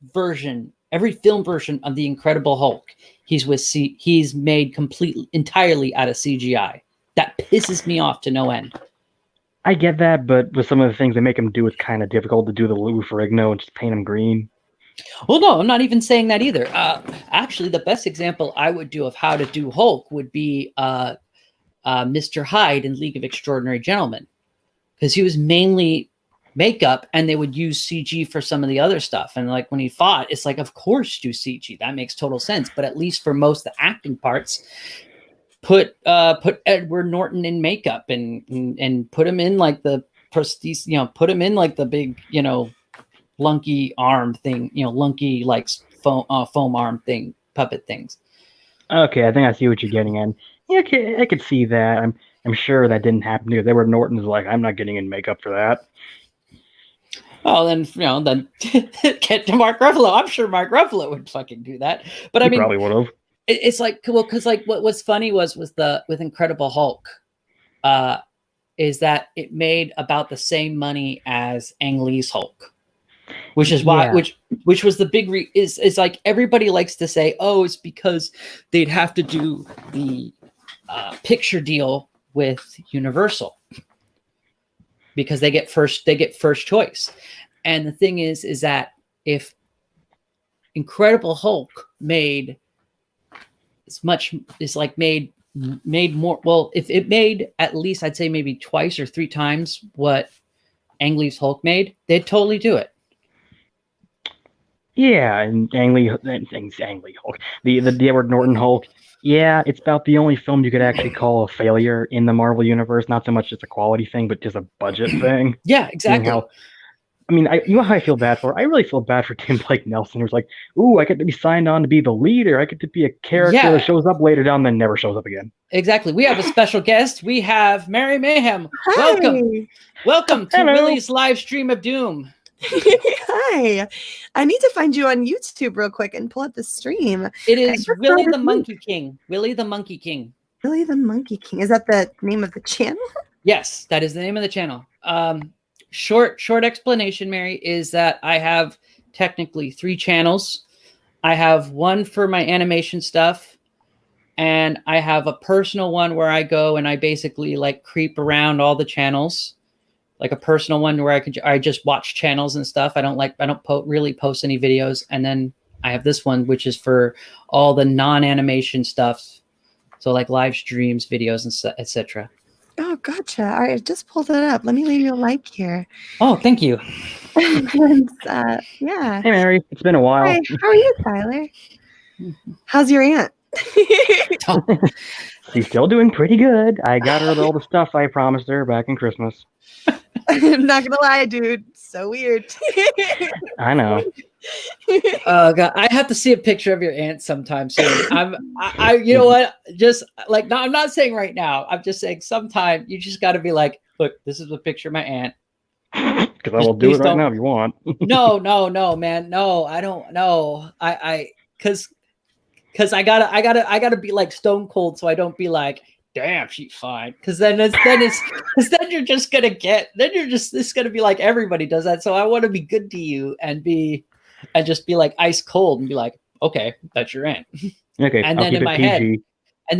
film version of the Incredible Hulk, he's made entirely out of CGI. That pisses me off to no end. I get that, but with some of the things they make him do, it's kind of difficult to do the Lou Ferrigno and just paint him green. Well, no, I'm not even saying that either. Actually, the best example I would do of how to do Hulk would be Mr. Hyde in League of Extraordinary Gentlemen, because he was mainly makeup and they would use CG for some of the other stuff. And like when he fought, it's like, of course, do CG. That makes total sense. But at least for most of the acting parts, put Edward Norton in makeup and put him in like the prosthesis, put him in like the big, lunky arm thing, lunky like foam arm thing, puppet things. Okay, I think I see what you're getting at. Yeah, I could see that. I'm sure that didn't happen because Edward Norton's like, I'm not getting in makeup for that. Oh, then get to Mark Ruffalo. I'm sure Mark Ruffalo would fucking do that. But I mean, probably would have. It's like, well, because like what's funny was with Incredible Hulk, is that it made about the same money as Ang Lee's Hulk, which is why which was the big is like everybody likes to say, oh, it's because they'd have to do the picture deal with Universal because they get first choice. And the thing is that if Incredible Hulk made made more. Well, if it made at least, I'd say maybe twice or three times what Ang Lee's Hulk made, they'd totally do it. Yeah, and Ang Lee Hulk, the Edward Norton Hulk. Yeah, it's about the only film you could actually call a failure in the Marvel universe. Not so much just a quality thing, but just a budget thing. Yeah, exactly. You know how I feel bad for? I really feel bad for Tim Blake Nelson, who's like, ooh, I get to be signed on to be the leader. I get to be a character that shows up later down, then never shows up again. Exactly. We have a special guest. We have Mary Mayhem. Hi. Welcome to Willie's live stream of doom. Hi. I need to find you on YouTube real quick and pull up the stream. It is Willie the Monkey King. Willie the Monkey King. Willie the Monkey King. Is that the name of the channel? Yes, that is the name of the channel. Short explanation, Mary, is that I have technically 3 channels. I have one for my animation stuff, and I have a personal one where I go and I basically like creep around all the channels, like a personal one where I just watch channels and stuff. I don't really post any videos. And then I have this one, which is for all the non-animation stuff. So like live streams, videos, and etc. Oh, gotcha. All right, I just pulled it up. Let me leave you a like here. Oh, thank you. And, yeah. Hey, Mary, it's been a while. Hi, how are you, Tyler? How's your aunt? She's still doing pretty good. I got her all the stuff I promised her back in Christmas. I'm not gonna lie, dude. So weird. I know. Oh God, I have to see a picture of your aunt sometime soon. You know what? Just like, no, I'm not saying right now. I'm just saying sometime you just got to be like, look, this is a picture of my aunt. Because I will do it right now if you want. No, man, no, I don't know. Because I gotta be like stone cold, so I don't be like, damn, she's fine. Because then you're just gonna it's gonna be like everybody does that. So I want to be good to you and just be like ice cold and be like, okay, that's your aunt. Okay, and I'll then keep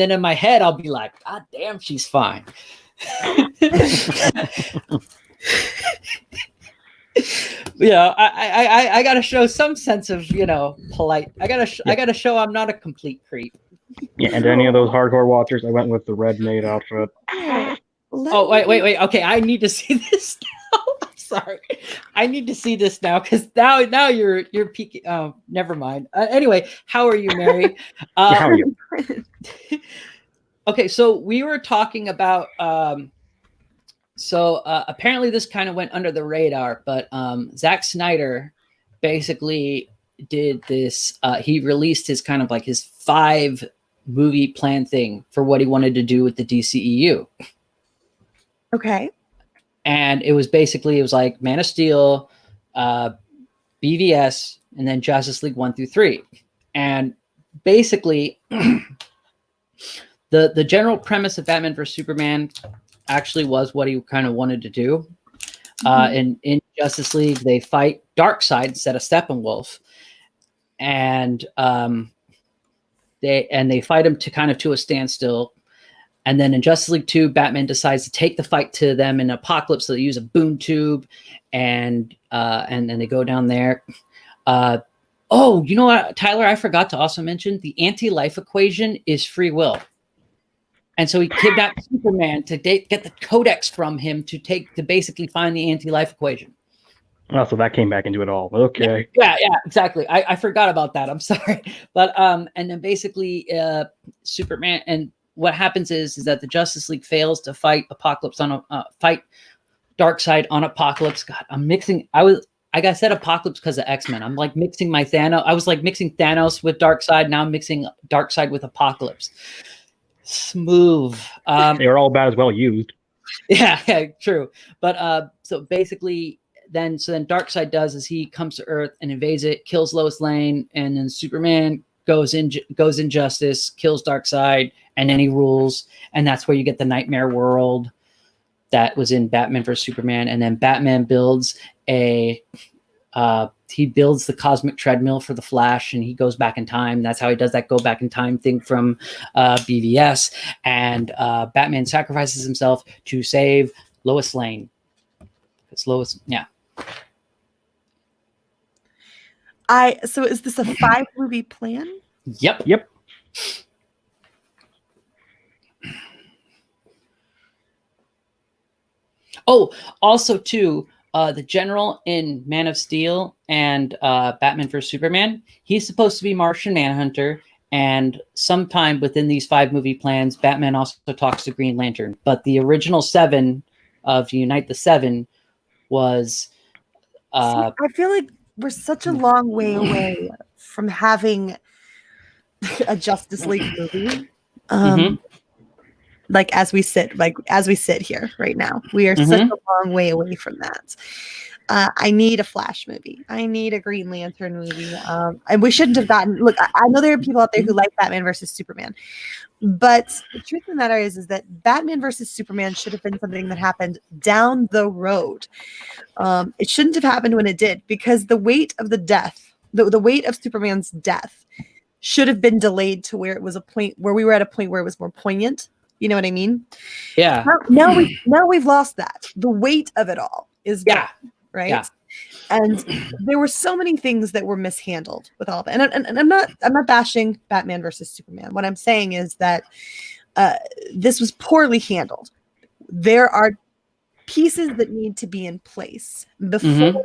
in my head, I'll be like, God damn, she's fine. I gotta show some sense of polite. I gotta show I'm not a complete creep. Yeah, and any of those hardcore watchers, I went with the red maid outfit. Oh wait. Okay, I need to see this now. I'm sorry, I need to see this now because now you're peeking. Oh, never mind. Anyway, how are you, Mary? How are you? Okay, so we were talking about. Apparently this kind of went under the radar, but Zack Synder basically did this. He released his kind of like his 5 movie plan thing for what he wanted to do with the DCEU. Okay. And it was like Man of Steel, BVS, and then Justice League 1 through 3. And basically the general premise of Batman vs Superman actually was what he kind of wanted to do. In Justice League, they fight Darkseid instead of Steppenwolf, and they fight him to a standstill. And then in Justice League 2, Batman decides to take the fight to them in Apocalypse. So they use a boom tube, and then they go down there. Oh, you know what, Tyler? I forgot to also mention the anti-life equation is free will. And so he kidnapped Superman to get the codex from him to basically find the anti-life equation. Oh, so that came back into it all. Okay. Yeah, exactly. I forgot about that. I'm sorry. But and then basically Superman, and what happens is that the Justice League fails to fight Apocalypse fight Darkseid on Apocalypse. God, I'm mixing. I said Apocalypse because of X-Men. I'm like mixing my Thanos. I was like mixing Thanos with Darkseid. Now I'm mixing Darkseid with Apocalypse. Smooth. They were all about as well used. Yeah, true. But so basically, then Darkseid does is he comes to Earth and invades it, kills Lois Lane, and then Superman goes in Justice, kills Darkseid, and then he rules, and that's where you get the nightmare world that was in Batman vs Superman, and then Batman builds he builds the cosmic treadmill for the Flash, and he goes back in time. That's how he does that go back in time thing from BVS. And Batman sacrifices himself to save Lois Lane. It's Lois, yeah. So is this a 5-movie plan? Yep. Yep. Oh, also too, the general in Man of Steel and Batman vs Superman, he's supposed to be Martian Manhunter, and sometime within these 5-movie plans, Batman also talks to Green Lantern. But the original 7 of Unite the 7 was. I feel like we're such a long way away from having a Justice League movie. Like as we sit here right now, we are such a long way away from that. I need a Flash movie. I need a Green Lantern movie. And we shouldn't have gotten. Look, I know there are people out there who like Batman versus Superman, but the truth of the matter is that Batman versus Superman should have been something that happened down the road. It shouldn't have happened when it did, because the weight of the death, the weight of Superman's death, should have been delayed to where it was a point where we were at a point where it was more poignant. You know what I mean? Yeah. Now we've lost that. The weight of it all is gone, right? Yeah. And there were so many things that were mishandled with all of it. And I'm not bashing Batman versus Superman. What I'm saying is that this was poorly handled. There are pieces that need to be in place before.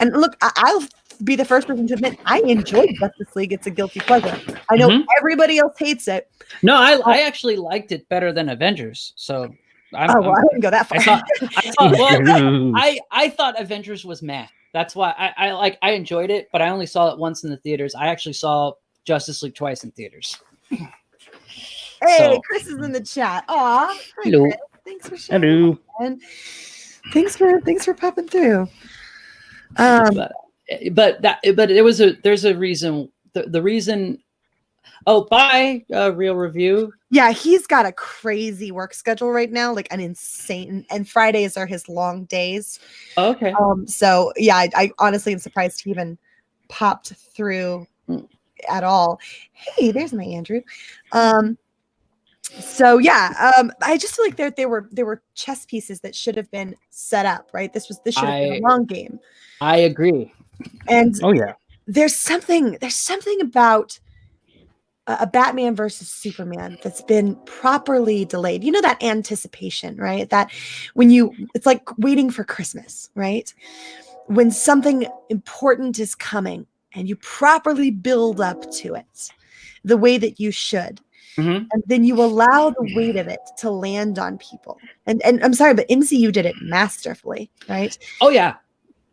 And look, I'll be the first person to admit I enjoyed Justice League. It's a guilty pleasure. I know everybody else hates it. No, I actually liked it better than Avengers. So I didn't go that far. I thought Avengers was meh. That's why I enjoyed it, but I only saw it once in the theaters. I actually saw Justice League twice in theaters. Hey, Chris is in the chat. Aw, hello. Chris. Thanks for sharing. Hello. And thanks for popping through. But there's a reason. The reason. Oh, bye, Real Review. Yeah, he's got a crazy work schedule right now, like an insane. And Fridays are his long days. Oh, okay. So yeah, I honestly am surprised he even popped through at all. Hey, there's my Andrew. So yeah, I just feel like there were chess pieces that should have been set up, right? This should have been a long game. I agree. And oh yeah, there's something about a Batman versus Superman that's been properly delayed. You know, that anticipation, right? That it's like waiting for Christmas, right? When something important is coming and you properly build up to it the way that you should. And then you allow the weight of it to land on people. And I'm sorry, but MCU did it masterfully, right? Oh yeah.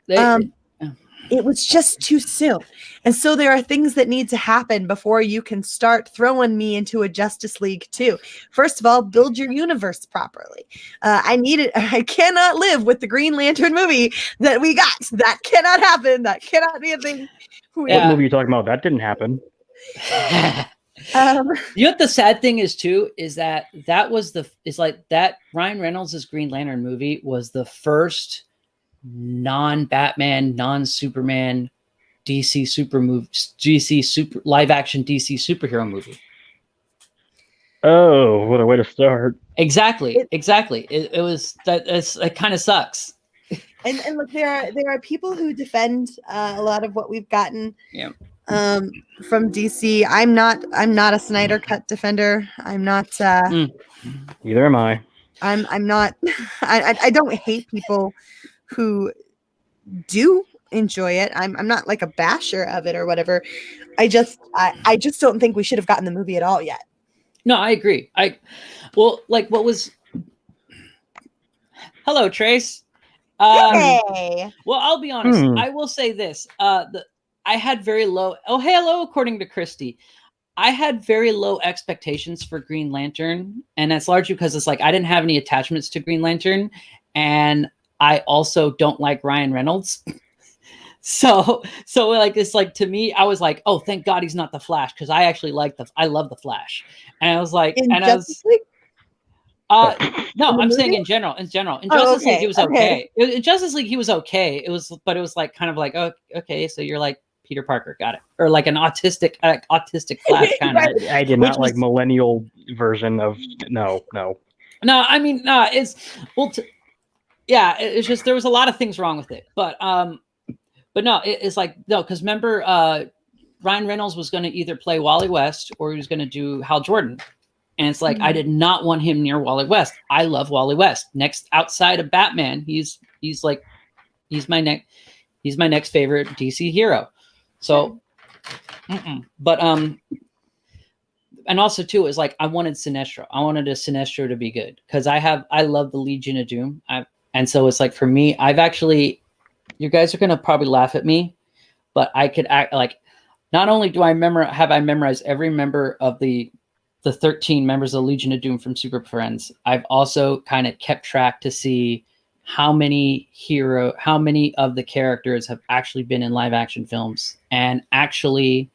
It was just too soon. And so there are things that need to happen before you can start throwing me into a Justice League 2. First of all, build your universe properly. I cannot live with the Green Lantern movie that we got. That cannot happen. That cannot be a thing. What movie are you talking about? That didn't happen. You know what the sad thing is too is that Ryan Reynolds' Green Lantern movie was the first non-Batman, non-Superman DC live action DC superhero movie. Oh, what a way to start. Exactly. It was that. It kind of sucks. And look, there are people who defend a lot of what we've gotten. Yeah. From DC. I'm not a Snyder Cut defender. I'm not. Neither am I. I'm not. I don't hate people who do enjoy it. I'm not like a basher of it or whatever. I just don't think we should have gotten the movie at all yet. No, I agree. Hello, Trace. Hey. Well, I'll be honest. I will say this. I had very low. Oh, hello, according to Christy. I had very low expectations for Green Lantern, and that's largely because it's like I didn't have any attachments to Green Lantern, and I also don't like Ryan Reynolds. So like it's like to me, I was like, oh, thank God he's not the Flash, because I actually I love the Flash, and I was like, no, I'm saying in general. In Justice League, he was okay. In Justice League, he was okay. It was like kind of like, oh, okay, so you're like Peter Parker, got it, or like an autistic Flash kind of. I did not like millennial version of no. I mean, no, it's well, it's just there was a lot of things wrong with it, but But no, it's like no, because remember, Ryan Reynolds was going to either play Wally West or he was going to do Hal Jordan, and it's like I did not want him near Wally West. I love Wally West. Next, outside of Batman, he's my next favorite DC hero. So, but and also too is like I wanted Sinestro. I wanted a Sinestro to be good because I love the Legion of Doom. And so it's like for me, I've actually, you guys are gonna probably laugh at me, but I could act like not only do I memorized every member of the 13 members of the Legion of Doom from Super Friends, I've also kind of kept track to see how many of the characters have actually been in live action films and actually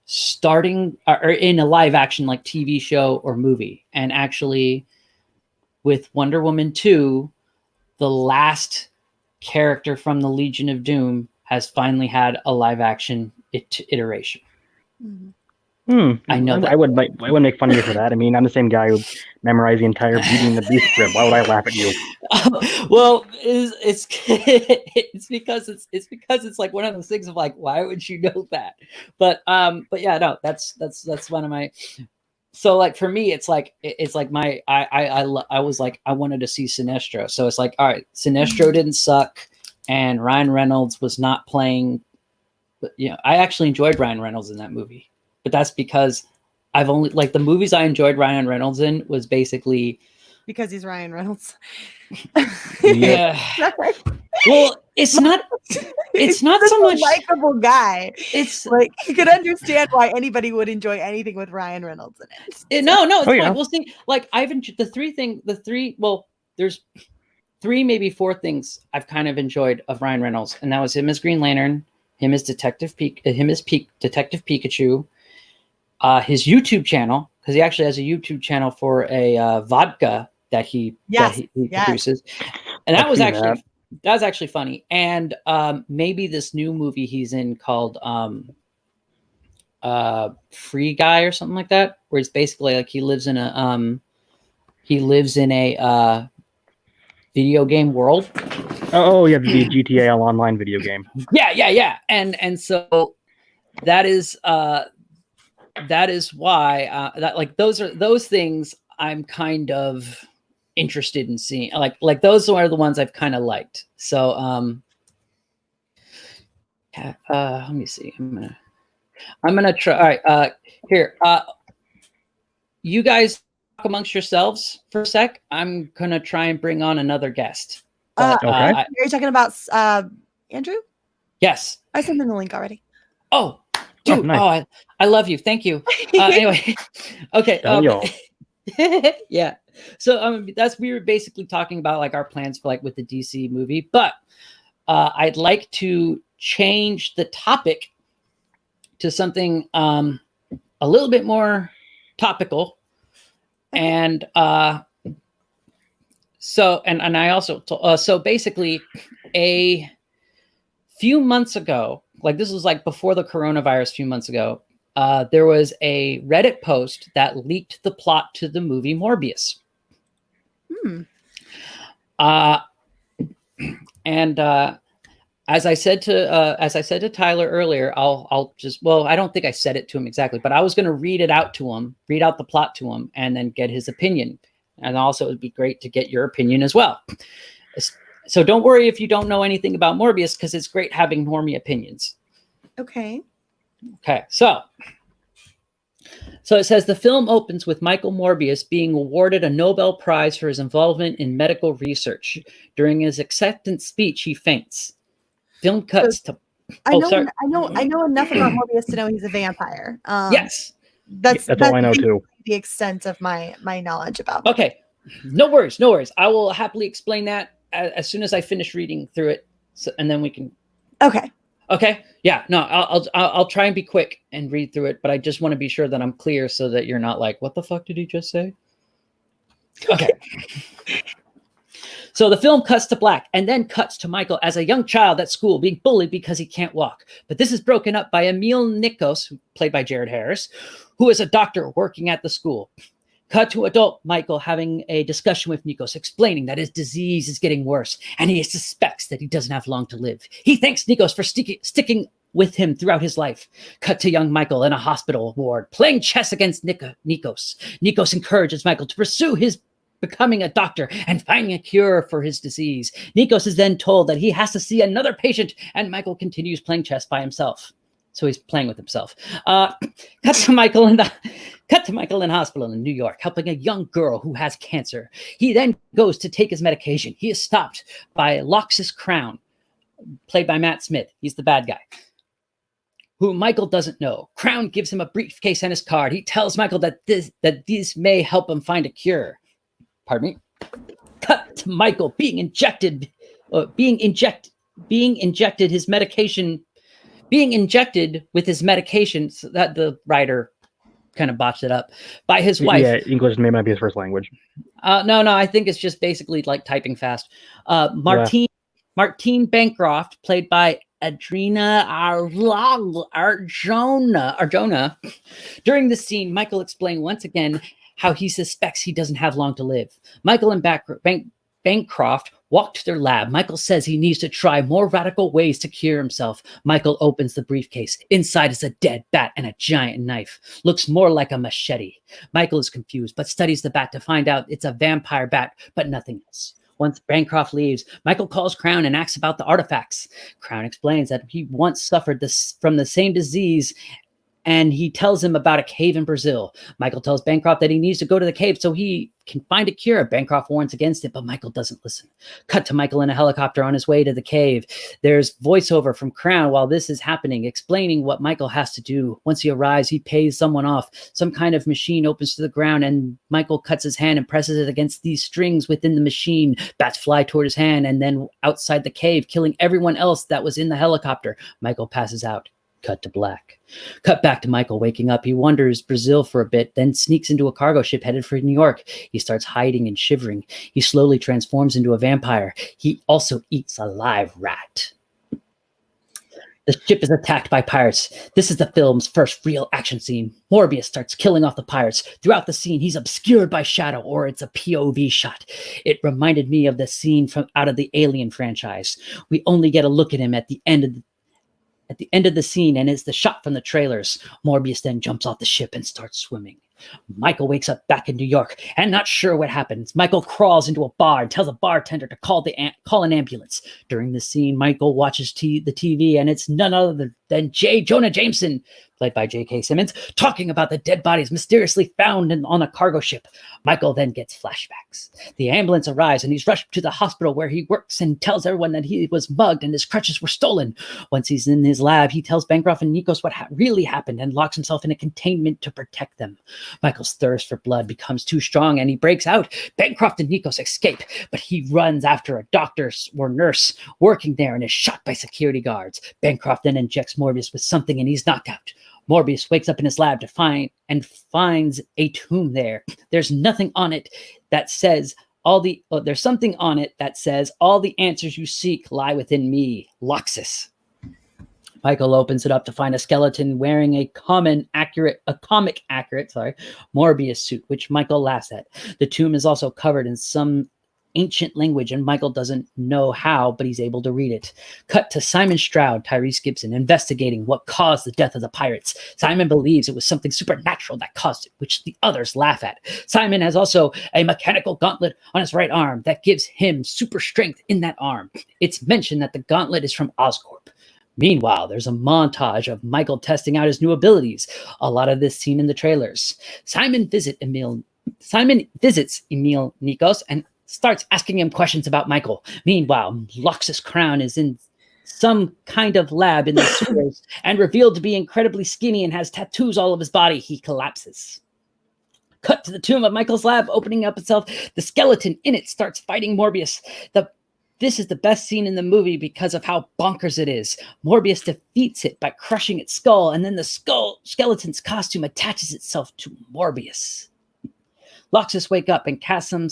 starting or in a live action like TV show or movie. And actually with Wonder Woman 2, the last character from the Legion of Doom has finally had a live action iteration. I know that. I would make fun of you for that. I mean, I'm the same guy who memorized the entire Beauty and the Beast script. Why would I laugh at you? Well, it's because it's like one of those things of like, why would you know that? But yeah, no, that's one of my. So like for me, it's like my I was like I wanted to see Sinestro, so it's like all right, Sinestro didn't suck, and Ryan Reynolds was not playing. But I actually enjoyed Ryan Reynolds in that movie. But that's because I've only like the movies I enjoyed Ryan Reynolds in was basically because he's Ryan Reynolds. Yeah. Well, it's not so much likable guy. It's like you could understand why anybody would enjoy anything with Ryan Reynolds in it. No, it's fine. Yeah. We'll see. Like I've there's 3, maybe 4 things I've kind of enjoyed of Ryan Reynolds, and that was him as Green Lantern, him as Detective Pikachu. His YouTube channel, because he actually has a YouTube channel for a vodka that he produces, and that was actually funny. And maybe this new movie he's in called Free Guy or something like that, where it's basically like he lives in a video game world. Oh yeah, the GTA online video game. Yeah, and so that is why that like those things I'm kind of interested in seeing. Like those are the ones I've kind of liked. So let me see. I'm gonna try. All right, here. You guys talk amongst yourselves for a sec. I'm gonna try and bring on another guest. But, okay. Are you talking about Andrew? Yes. I sent him the link already. Oh. Dude, nice. I love you. Thank you. Anyway, okay. Yeah. So we were basically talking about like our plans for like with the DC movie, but I'd like to change the topic to something a little bit more topical, and so I also so basically a few months ago. Like this was like before the coronavirus, a few months ago, there was a Reddit post that leaked the plot to the movie Morbius. And as I said to Tyler earlier, I'll just I don't think I said it to him exactly, but I was going to read out the plot to him, and then get his opinion. And also, it'd be great to get your opinion as well. So don't worry if you don't know anything about Morbius, because it's great having normie opinions. Okay. So it says the film opens with Michael Morbius being awarded a Nobel Prize for his involvement in medical research. During his acceptance speech, he faints. Film cuts to. I know enough about Morbius to know he's a vampire. Yes, that's all I know too. The extent of my knowledge about. Okay, no worries. I will happily explain that as soon as I finish reading through it, and then we can. Okay. Yeah. No, I'll try and be quick and read through it, but I just want to be sure that I'm clear so that you're not like, what the fuck did he just say? Okay. So the film cuts to black and then cuts to Michael as a young child at school being bullied because he can't walk. But this is broken up by Emil Nikos, played by Jared Harris, who is a doctor working at the school. Cut to adult Michael having a discussion with Nikos, explaining that his disease is getting worse, and he suspects that he doesn't have long to live. He thanks Nikos for sticking with him throughout his life. Cut to young Michael in a hospital ward, playing chess against Nikos. Nikos encourages Michael to pursue his becoming a doctor and finding a cure for his disease. Nikos is then told that he has to see another patient, and Michael continues playing chess by himself. So he's playing with himself. Cut to Michael in hospital in New York, helping a young girl who has cancer. He then goes to take his medication. He is stopped by Loxus Crown, played by Matt Smith. He's the bad guy, who Michael doesn't know. Crown gives him a briefcase and his card. He tells Michael that these may help him find a cure. Pardon me. Cut to Michael being injected with his medication so that the writer kind of botched it up, by his wife. Yeah, English may not be his first language. No, I think it's just basically like typing fast. Martine Bancroft, played by Adrina Arjona. During the scene, Michael explained once again how he suspects he doesn't have long to live. Michael and Bancroft walk to their lab. Michael says he needs to try more radical ways to cure himself. Michael opens the briefcase. Inside is a dead bat and a giant knife. Looks more like a machete. Michael is confused, but studies the bat to find out it's a vampire bat, but nothing else. Once Bancroft leaves, Michael calls Crown and asks about the artifacts. Crown explains that he once suffered from the same disease, and he tells him about a cave in Brazil. Michael tells Bancroft that he needs to go to the cave so he can find a cure. Bancroft warns against it, but Michael doesn't listen. Cut to Michael in a helicopter on his way to the cave. There's voiceover from Crown while this is happening, explaining what Michael has to do. Once he arrives, he pays someone off. Some kind of machine opens to the ground, and Michael cuts his hand and presses it against these strings within the machine. Bats fly toward his hand and then outside the cave, killing everyone else that was in the helicopter. Michael passes out. Cut to black. Cut back to Michael waking up. He wanders Brazil for a bit, then sneaks into a cargo ship headed for New York. He starts hiding and shivering. He slowly transforms into a vampire. He also eats a live rat. The ship is attacked by pirates. This is the film's first real action scene. Morbius starts killing off the pirates. Throughout the scene, he's obscured by shadow, or it's a POV shot. It reminded me of the scene from out of the Alien franchise. We only get a look at him at the end of the scene, and it's the shot from the trailers. Morbius then jumps off the ship and starts swimming. Michael wakes up back in New York and not sure what happens. Michael crawls into a bar and tells a bartender to call an ambulance. During the scene, Michael watches the TV, and it's none other than J. Jonah Jameson, played by J.K. Simmons, talking about the dead bodies mysteriously found on a cargo ship. Michael then gets flashbacks. The ambulance arrives, and he's rushed to the hospital where he works and tells everyone that he was mugged and his crutches were stolen. Once he's in his lab, he tells Bancroft and Nikos what really happened and locks himself in a containment to protect them. Michael's thirst for blood becomes too strong, and he breaks out. Bancroft and Nikos escape, but he runs after a doctor or nurse working there and is shot by security guards. Bancroft then injects Morbius with something, and he's knocked out. Morbius wakes up in his lab to finds a tomb there. There's nothing on it that says there's something on it that says all the answers you seek lie within me, Loxus. Michael opens it up to find a skeleton wearing a comic accurate Morbius suit, which Michael laughs at. The tomb is also covered in some ancient language, and Michael doesn't know how, but he's able to read it. Cut to Simon Stroud, Tyrese Gibson, investigating what caused the death of the pirates. Simon believes it was something supernatural that caused it, which the others laugh at. Simon has also a mechanical gauntlet on his right arm that gives him super strength in that arm. It's mentioned that the gauntlet is from Oscorp. Meanwhile, there's a montage of Michael testing out his new abilities. A lot of this seen in the trailers. Simon visits Emil Nikos and starts asking him questions about Michael. Meanwhile, Loxus Crown is in some kind of lab in the sewers and revealed to be incredibly skinny and has tattoos all over his body. He collapses. Cut to the tomb of Michael's lab, opening up itself. The skeleton in it starts fighting Morbius. This is the best scene in the movie because of how bonkers it is. Morbius defeats it by crushing its skull, and then the skeleton's costume attaches itself to Morbius. Loxus wakes up and casts some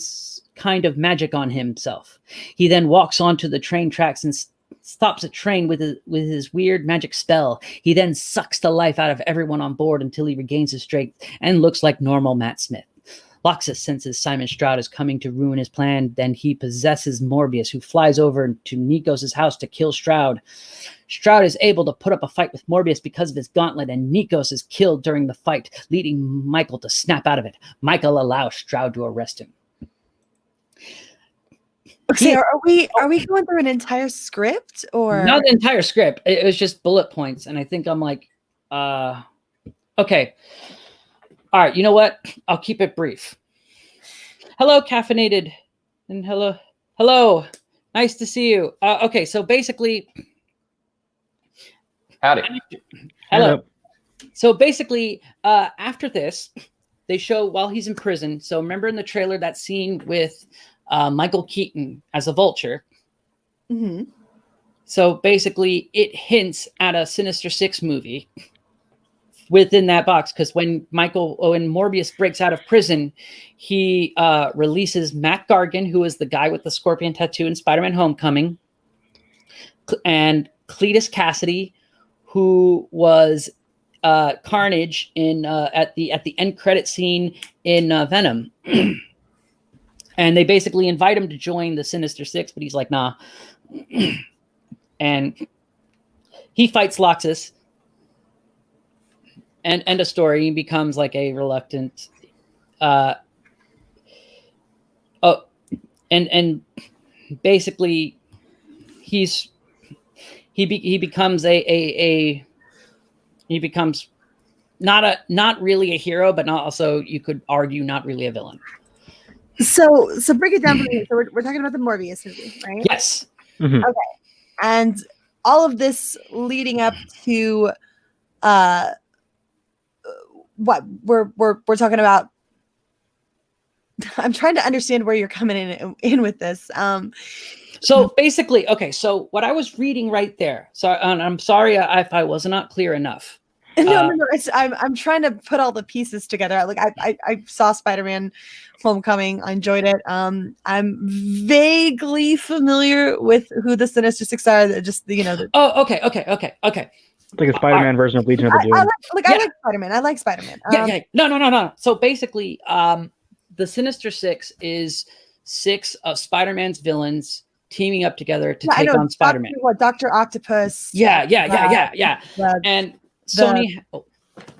kind of magic on himself. He then walks onto the train tracks and stops a train with his weird magic spell. He then sucks the life out of everyone on board until he regains his strength and looks like normal Matt Smith. Loxus senses Simon Stroud is coming to ruin his plan. Then he possesses Morbius, who flies over to Nikos' house to kill Stroud. Stroud is able to put up a fight with Morbius because of his gauntlet, and Nikos is killed during the fight, leading Michael to snap out of it. Michael allows Stroud to arrest him. Okay, are we going through an entire script or not the entire script? It was just bullet points, and I think I'm like, okay, all right. You know what? I'll keep it brief. Hello, caffeinated, and hello. Nice to see you. Okay, so basically, howdy. Hello. So basically, after this, they show while he's in prison. So remember in the trailer that scene with Michael Keaton as a vulture. Mm-hmm. So basically, it hints at a Sinister Six movie within that box, because when Morbius breaks out of prison, he releases Matt Gargan, who is the guy with the scorpion tattoo in Spider-Man Homecoming, and Cletus Cassidy, who was Carnage in at the end credit scene in Venom. And they basically invite him to join the Sinister Six, but he's like, nah. And he fights Loxus. And end of story. He becomes like a reluctant. And basically, he becomes he becomes not really a hero, but not also, you could argue, not really a villain. So break it down for me. So we're talking about the Morbius movie, right? Yes. Mm-hmm. Okay. And all of this leading up to what we're talking about. I'm trying to understand where you're coming in with this. So basically, okay. So what I was reading right there. So I'm sorry if I was not clear enough. No. I'm trying to put all the pieces together. Like I saw Spider-Man Homecoming. I enjoyed it. I'm vaguely familiar with who the Sinister Six are. Just Oh, okay. It's like a Spider-Man version of Legion of the Doom. I like Spider-Man. I like Spider-Man. Yeah. No. So basically, the Sinister Six is 6 of Spider-Man's villains teaming up together to take on Spider-Man. Dr. Octopus? Yeah. And Sony.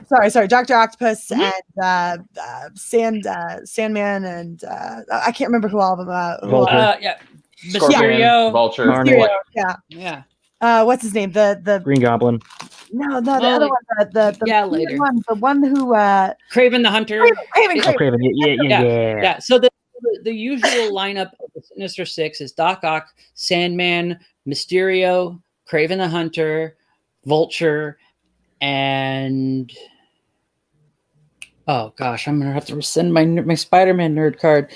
Sorry, Dr. Octopus and Sandman and I can't remember who all of them are. Vulture. Mysterio, Vulture. Mysterio, yeah. What's his name? The Green Goblin. No, the other one. The later. The one who Craven the Hunter. Craven. Yeah. So the usual lineup of the Sinister Six is Doc Ock, Sandman, Mysterio, Craven the Hunter, Vulture, and oh gosh, I'm gonna have to rescind my Spider-Man nerd card.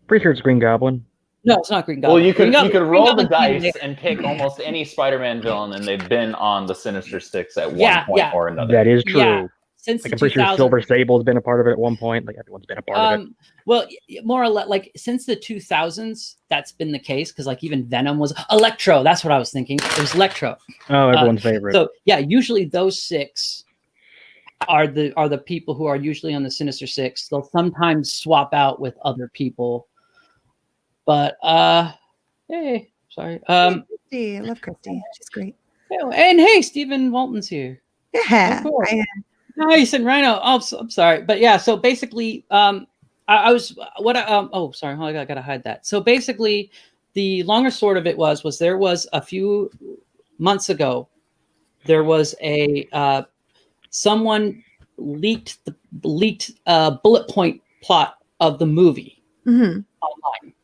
Pretty sure it's Green Goblin. No, it's not Green Goblin. Well, you could roll the Goblin dice and pick almost any Spider-Man villain, and they've been on the Sinister Six at one point or another. That is true. Yeah. Since I'm pretty sure Silver Sable's been a part of it at one point. Like everyone's been a part of it. Well, more or less, like since the 2000s, that's been the case. Because like even Venom was Electro. That's what I was thinking. It was Electro. Oh, everyone's favorite. So yeah, usually those 6 are the people who are usually on the Sinister Six. They'll sometimes swap out with other people. But hey, sorry. Christy. I love Christy. She's great. And hey, Stephen Walton's here. Yeah. Oh, cool. Nice. And Rhino. Oh, I'm sorry, but yeah. So basically, I was oh, sorry. I gotta hide that. So basically, the longer short of it was there was a few months ago, there was a someone leaked bullet point plot of the movie online.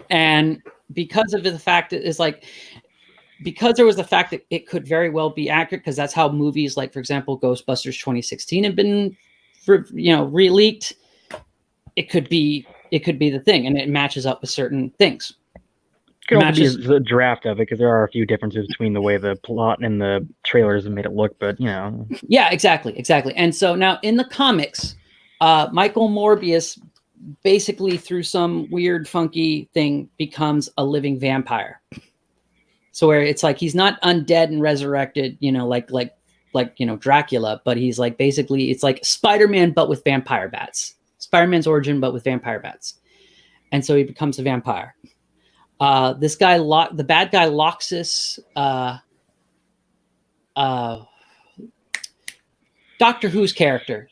And because of the fact that it's like, because there was the fact that it could very well be accurate, because that's how movies like, for example, Ghostbusters 2016 have been, re-leaked. It could be the thing, and it matches up with certain things. It could also be the draft of it, because there are a few differences between the way the plot and the trailers have made it look, but Yeah, exactly. And so now in the comics, Michael Morbius basically through some weird funky thing becomes a living vampire. So where it's like he's not undead and resurrected, like like, you know, Dracula, but he's like basically it's like Spider-Man but with vampire bats. Spider-Man's origin but with vampire bats. And so he becomes a vampire. This guy, the bad guy Loxus, Doctor Who's character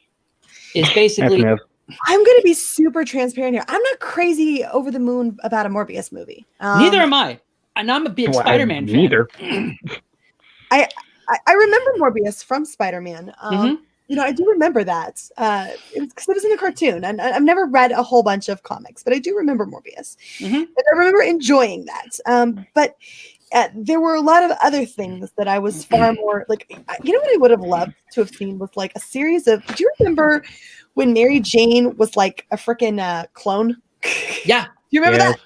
is basically. I'm going to be super transparent here. I'm not crazy over the moon about a Morbius movie. Neither am I. And I'm a big Spider-Man fan. Neither. I remember Morbius from Spider-Man. You know, I do remember that. Because it was in the cartoon. And I've never read a whole bunch of comics, but I do remember Morbius. And I remember enjoying that. But there were a lot of other things that I was far more like, you know what I would have loved to have seen was like a series of, do you remember when Mary Jane was like a freaking clone? Yeah. Do you remember that?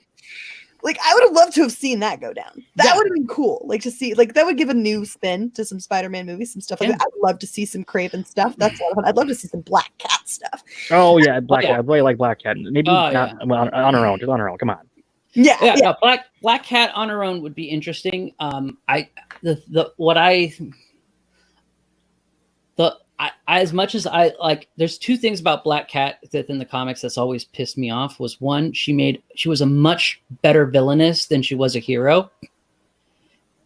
Like, I would have loved to have seen that go down. That would have been cool. Like, to see, like, that would give a new spin to some Spider-Man movies, some stuff like that. I'd love to see some Craven stuff. That's a lot of fun. I'd love to see some Black Cat stuff. Oh, yeah, Black Cat. I really like Black Cat. Maybe not on her own. Just on her own. Come on. Yeah. No, Black Cat on her own would be interesting. As much as I like, there's two things about Black Cat within the comics that's always pissed me off. Was one, she was a much better villainess than she was a hero.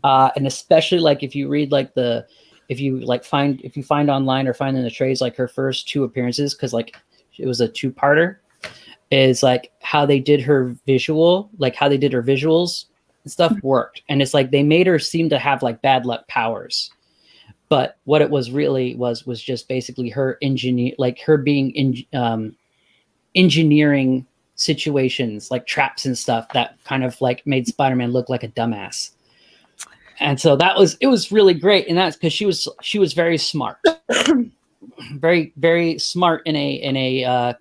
And especially like if you read like if you find online or find in the trades like her first two appearances, because like it was a two-parter, is like how they did her visuals and stuff worked, and it's like they made her seem to have like bad luck powers. But what it was really was just basically her engineering situations like traps and stuff that kind of like made Spider-Man look like a dumbass. And so it was really great. And that's because she was very smart, very, very smart in a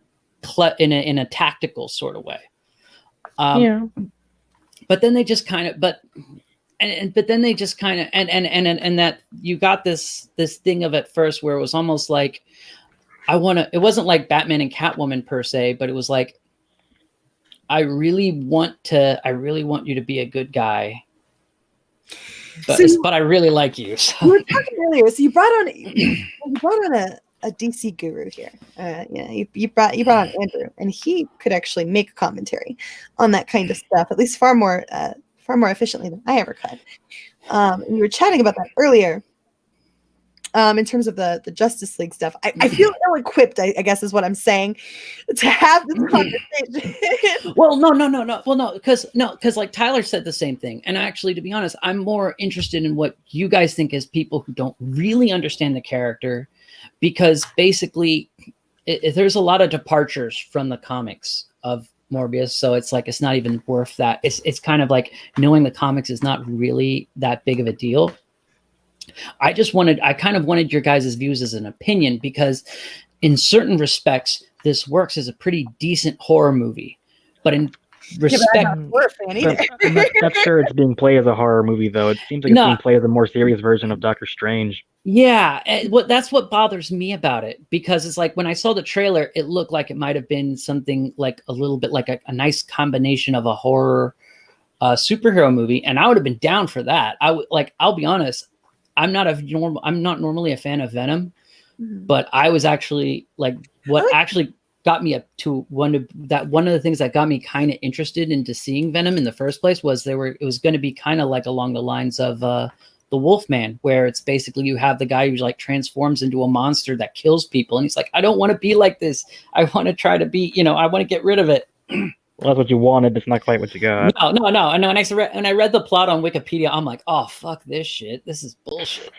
tactical sort of way. But then they just kind of, and that you got this thing of at first where it was almost like it wasn't like Batman and Catwoman per se, but it was like I really want you to be a good guy, but I really like you. So. You were talking earlier, so you brought on a DC guru here. You brought on Andrew, and he could actually make a commentary on that kind of stuff, at least far more efficiently than I ever could. And you were chatting about that earlier. In terms of the Justice League stuff, I feel ill-equipped, I guess is what I'm saying, to have this conversation. Well, no, because like Tyler said the same thing. And actually, to be honest, I'm more interested in what you guys think as people who don't really understand the character, because basically there's a lot of departures from the comics of Morbius, so it's like it's not even worth that. It's kind of like knowing the comics is not really that big of a deal. I kind of wanted your guys' views as an opinion, because in certain respects this works as a pretty decent horror movie, but in respect, I'm not sure it's being played as a horror movie though. It seems like it's being played as a more serious version of Doctor Strange. Yeah, that's what bothers me about it, because it's like when I saw the trailer, it looked like it might have been something like a little bit like a nice combination of a horror superhero movie, and I would have been down for that. I'll be honest, I'm not normally a fan of Venom, but I was actually like actually got me up to one of the things that got me kind of interested into seeing Venom in the first place was it was going to be kind of like along the lines of the Wolfman, where it's basically you have the guy who like transforms into a monster that kills people, and he's like, I don't want to be like this. I want to try to be, I want to get rid of it. Well, that's what you wanted. It's not quite what you got. No. And when I read the plot on Wikipedia, I'm like, oh, fuck this shit. This is bullshit.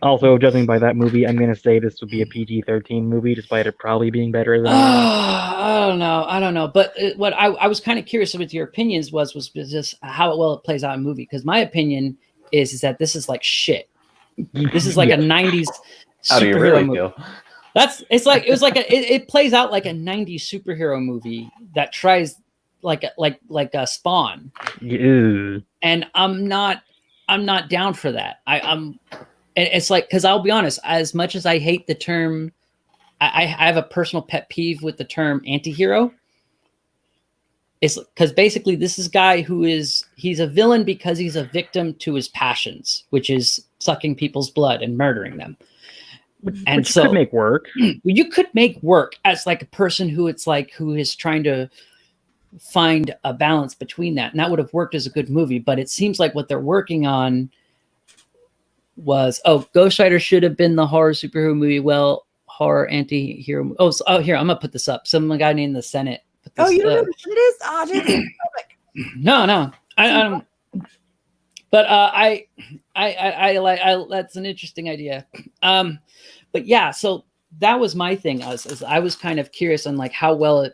Also, judging by that movie, I'm going to say this would be a PG-13 movie, despite it probably being better than I don't know. But what I was kind of curious with your opinions was just how well it plays out in a movie. Because my opinion is that this is like shit. This is like a 90s superhero movie. It plays out like a 90s superhero movie that tries like a Spawn. Yeah. And I'm not down for that. It's like, because I'll be honest, as much as I hate the term, I have a personal pet peeve with the term antihero. It's because basically this is a guy he's a villain because he's a victim to his passions, which is sucking people's blood and murdering them. And which so could make work. You could make work as like a person who is trying to find a balance between that, and that would have worked as a good movie. But it seems like what they're working on was Ghost Rider should have been the horror superhero movie. Well, horror anti-hero. Here, I'm gonna put this up. Some guy named the Senate. This, you don't know what it is? Oh, dude, no, I don't. But I that's an interesting idea. But yeah, so that was my thing. I was kind of curious on like how well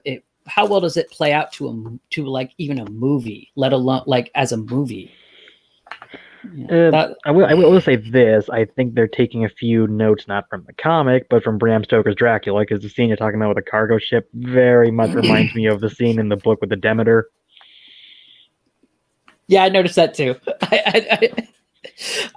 does it play out to like even a movie, let alone like as a movie. I will say this. I think they're taking a few notes, not from the comic, but from Bram Stoker's Dracula, because the scene you're talking about with the cargo ship very much reminds me of the scene in the book with the Demeter. Yeah, I noticed that too.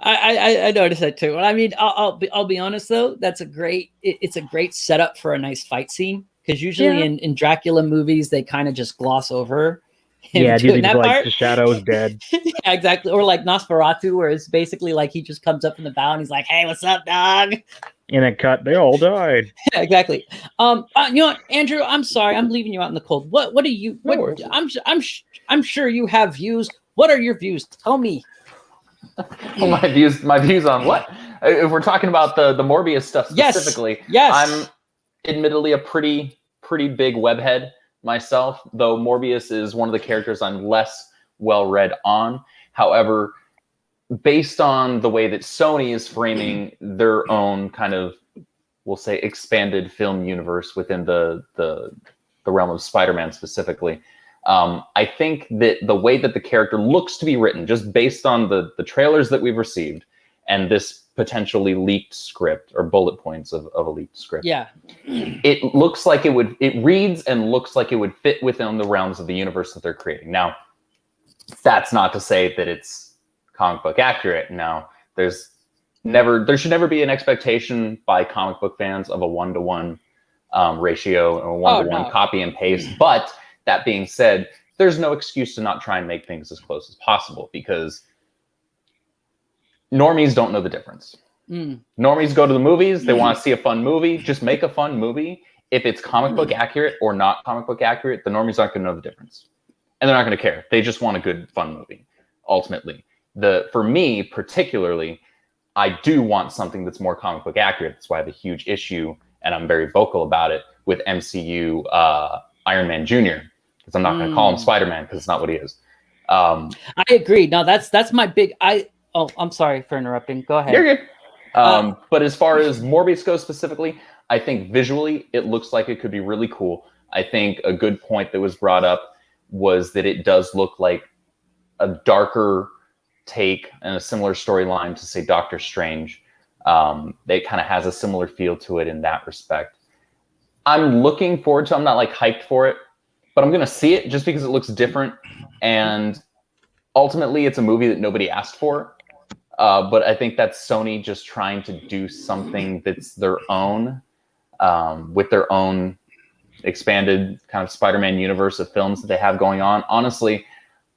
I noticed that too. I mean, I'll be honest though. It's a great setup for a nice fight scene, because usually in Dracula movies they kind of just gloss over. Yeah, usually that like part. The Shadow's dead. Yeah, exactly. Or like Nosferatu, where it's basically like he just comes up from the bow and he's like, "Hey, what's up, dog?" In a cut, they all died. Yeah, exactly. You know what, Andrew? I'm sorry, I'm leaving you out in the cold. What do you? What, I'm sure you have views. What are your views? Tell me. Well, my views on what? If we're talking about the Morbius stuff specifically, yes. I'm admittedly a pretty big webhead myself, though Morbius is one of the characters I'm less well read on. However, based on the way that Sony is framing their own kind of, we'll say, expanded film universe within the realm of Spider-Man specifically, I think that the way that the character looks to be written, just based on the trailers that we've received and this potentially leaked script or bullet points of a leaked script, it looks like it reads and looks like it would fit within the realms of the universe that they're creating. Now, that's not to say that it's comic book accurate. Now, there should never be an expectation by comic book fans of a 1-to-1 ratio or 1-to-1 copy and paste. But that being said, there's no excuse to not try and make things as close as possible, because normies don't know the difference. Normies go to the movies. They want to see a fun movie. Just make a fun movie. If it's comic book accurate or not comic book accurate, the normies aren't going to know the difference. And they're not going to care. They just want a good, fun movie, ultimately. For me, particularly, I do want something that's more comic book accurate. That's why I have a huge issue, and I'm very vocal about it, with MCU Iron Man Jr., because I'm not going to call him Spider-Man, because it's not what he is. I agree. No, that's my big... I'm sorry for interrupting. Go ahead. You're good. But as far as Morbius goes specifically, I think visually it looks like it could be really cool. I think a good point that was brought up was that it does look like a darker take and a similar storyline to, say, Doctor Strange. It kind of has a similar feel to it in that respect. I'm looking forward to. I'm not like hyped for it, but I'm going to see it just because it looks different. And ultimately, it's a movie that nobody asked for. But I think that's Sony just trying to do something that's their own, with their own expanded kind of Spider-Man universe of films that they have going on. Honestly,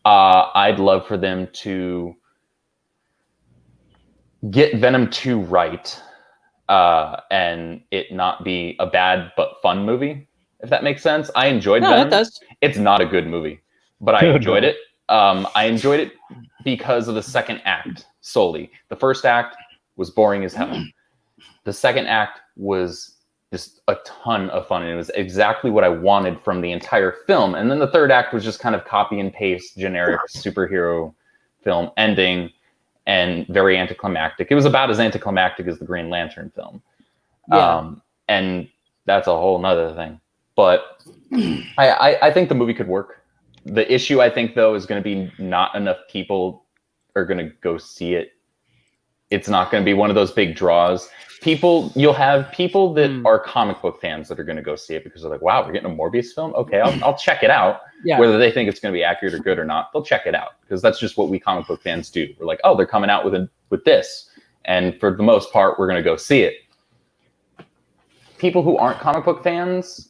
I'd love for them to get Venom 2 right, and it not be a bad but fun movie, if that makes sense. I enjoyed Venom. That does. It's not a good movie, but I enjoyed it. I enjoyed it because of the second act solely. The first act was boring as hell. The second act was just a ton of fun, and it was exactly what I wanted from the entire film. And then the third act was just kind of copy and paste generic superhero film ending, and very anticlimactic. It was about as anticlimactic as the Green Lantern film. Yeah. And that's a whole nother thing. But I think the movie could work. The issue, I think, though, is going to be not enough people are going to go see it. It's not going to be one of those big draws. You'll have people that are comic book fans that are going to go see it because they're like, wow, we're getting a Morbius film? Okay, I'll check it out. Yeah. Whether they think it's going to be accurate or good or not, they'll check it out, because that's just what we comic book fans do. We're like, oh, they're coming out with this. And for the most part, we're going to go see it. People who aren't comic book fans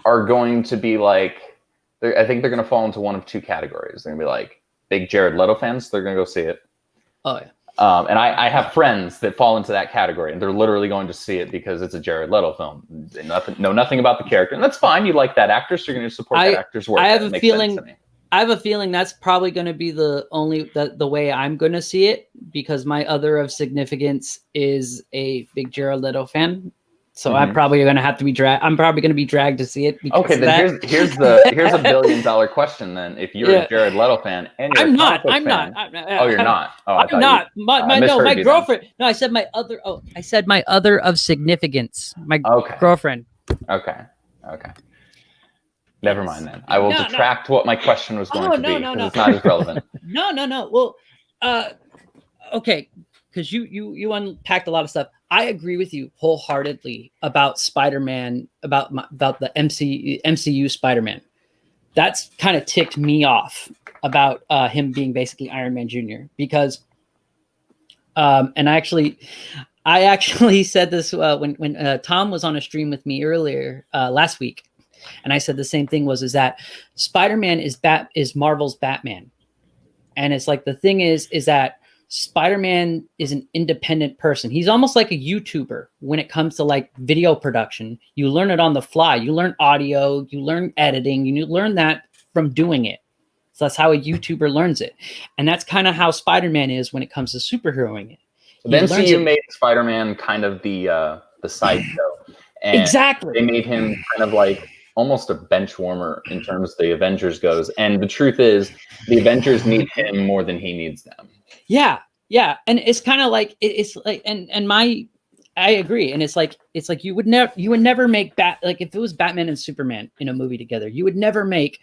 are going to be like, I think they're going to fall into one of two categories. They're going to be like big Jared Leto fans. They're going to go see it. Oh, And I have friends that fall into that category, and they're literally going to see it because it's a Jared Leto film. They know nothing about the character, and that's fine. You like that actor, so you're going to support that actor's work. I have a feeling that's probably going to be the way I'm going to see it, because my other of significance is a big Jared Leto fan. So I'm probably going to have to be dragged. I'm probably going to be dragged to see it. Okay, then here's a $1 billion question. Then, if you're a Jared Leto fan and you're I'm a not. Oh, you're not. Oh, I'm not. My girlfriend. Then. No, I said my other. Oh, I said my other of significance. My girlfriend. Okay. Never mind then. I will detract what my question was going to be. It's not as relevant. No. Well, okay, because you unpacked a lot of stuff. I agree with you wholeheartedly about Spider-Man, about the MCU Spider-Man. That's kind of ticked me off about him being basically Iron Man Jr. because, and I actually said this when Tom was on a stream with me earlier last week, and I said the same thing is that Spider-Man is Marvel's Batman, and it's like the thing is that Spider-Man is an independent person. He's almost like a YouTuber when it comes to like video production. You learn it on the fly. You learn audio, you learn editing, you learn that from doing it. So that's how a YouTuber learns it. And that's kind of how Spider-Man is when it comes to superheroing it. The MCU made Spider-Man kind of the sideshow. Exactly. They made him kind of like almost a bench warmer in terms of the Avengers goes. And the truth is, the Avengers need him more than he needs them. Yeah, and it's kind of like it's like, I agree, and it's like you would never make like if it was Batman and Superman in a movie together, you would never make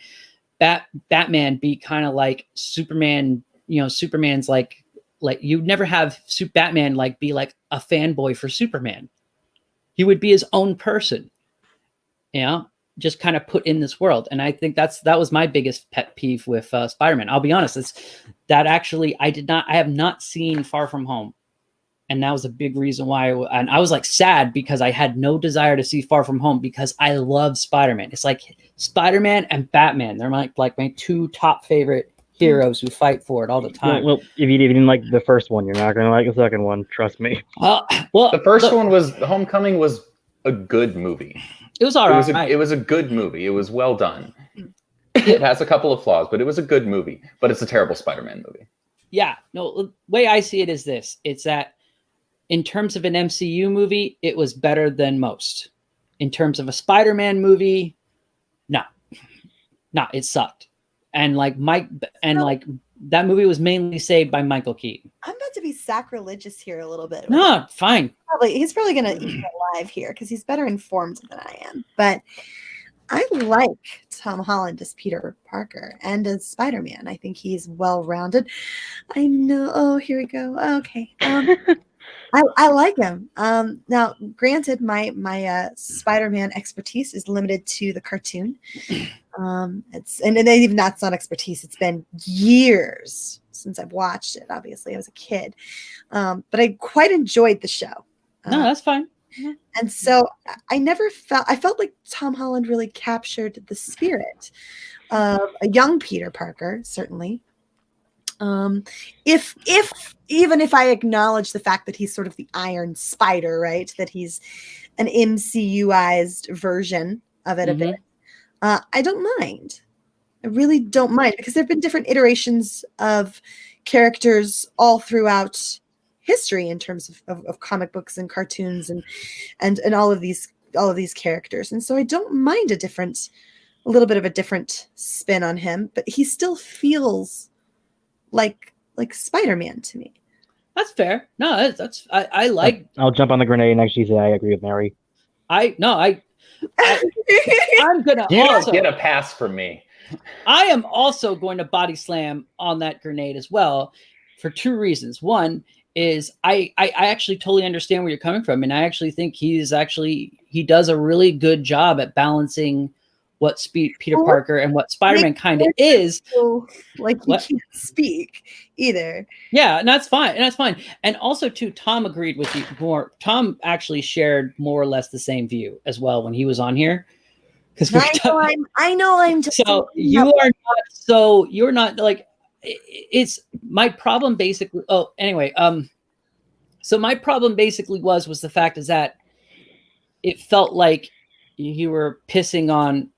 Batman be kind of like Superman. You know, Superman's like you'd never have Batman like be like a fanboy for Superman. He would be his own person. You know, just kind of put in this world. And I think that was my biggest pet peeve with Spider-Man. I'll be honest, I have not seen Far From Home. And that was a big reason why. And I was like sad because I had no desire to see Far From Home because I love Spider-Man. It's like Spider-Man and Batman. They're like my two top favorite heroes who fight for it all the time. Well, if you didn't like the first one, you're not going to like the second one. Trust me. Well, the first one was Homecoming was a good movie. It was all right. It was a good movie. It was well done. It has a couple of flaws, but it was a good movie. But it's a terrible Spider-Man movie. Yeah. No, the way I see it is this. It's that in terms of an MCU movie, it was better than most. In terms of a Spider-Man movie, no, it sucked. And that movie was mainly saved by Michael Keaton. I'm about to be sacrilegious here a little bit. No, fine. He's probably going to eat me alive here because he's better informed than I am. But I like Tom Holland as Peter Parker and as Spider-Man. I think he's well-rounded. I know. Oh, here we go. Okay. I like him. Now, granted, my Spider-Man expertise is limited to the cartoon. It's even that's not expertise. It's been years since I've watched it. Obviously, I was a kid, but I quite enjoyed the show. No, that's fine. And so I felt like Tom Holland really captured the spirit of a young Peter Parker, certainly. Even if I acknowledge the fact that he's sort of the Iron Spider, right? That he's an MCU-ized version of it a bit. I don't mind. I really don't mind because there have been different iterations of characters all throughout history in terms of comic books and cartoons and all of these characters. And so I don't mind a little bit of a different spin on him, but he still feels like Spider-Man to me. That's fair. No, I like. I'll jump on the grenade and actually say I agree with Mary. I'm gonna also get a pass from me. I am also going to body slam on that grenade as well for two reasons. One is I actually totally understand where you're coming from, and I actually think he does a really good job at balancing what Peter Parker and what Spider-Man kind of is. Like he can't speak either. Yeah, and that's fine. And also too, Tom agreed with you more. Tom actually shared more or less the same view as well when he was on here. Because I know I'm just so you're not like it's my problem basically. Oh, anyway, so my problem basically was the fact is that it felt like you were pissing on,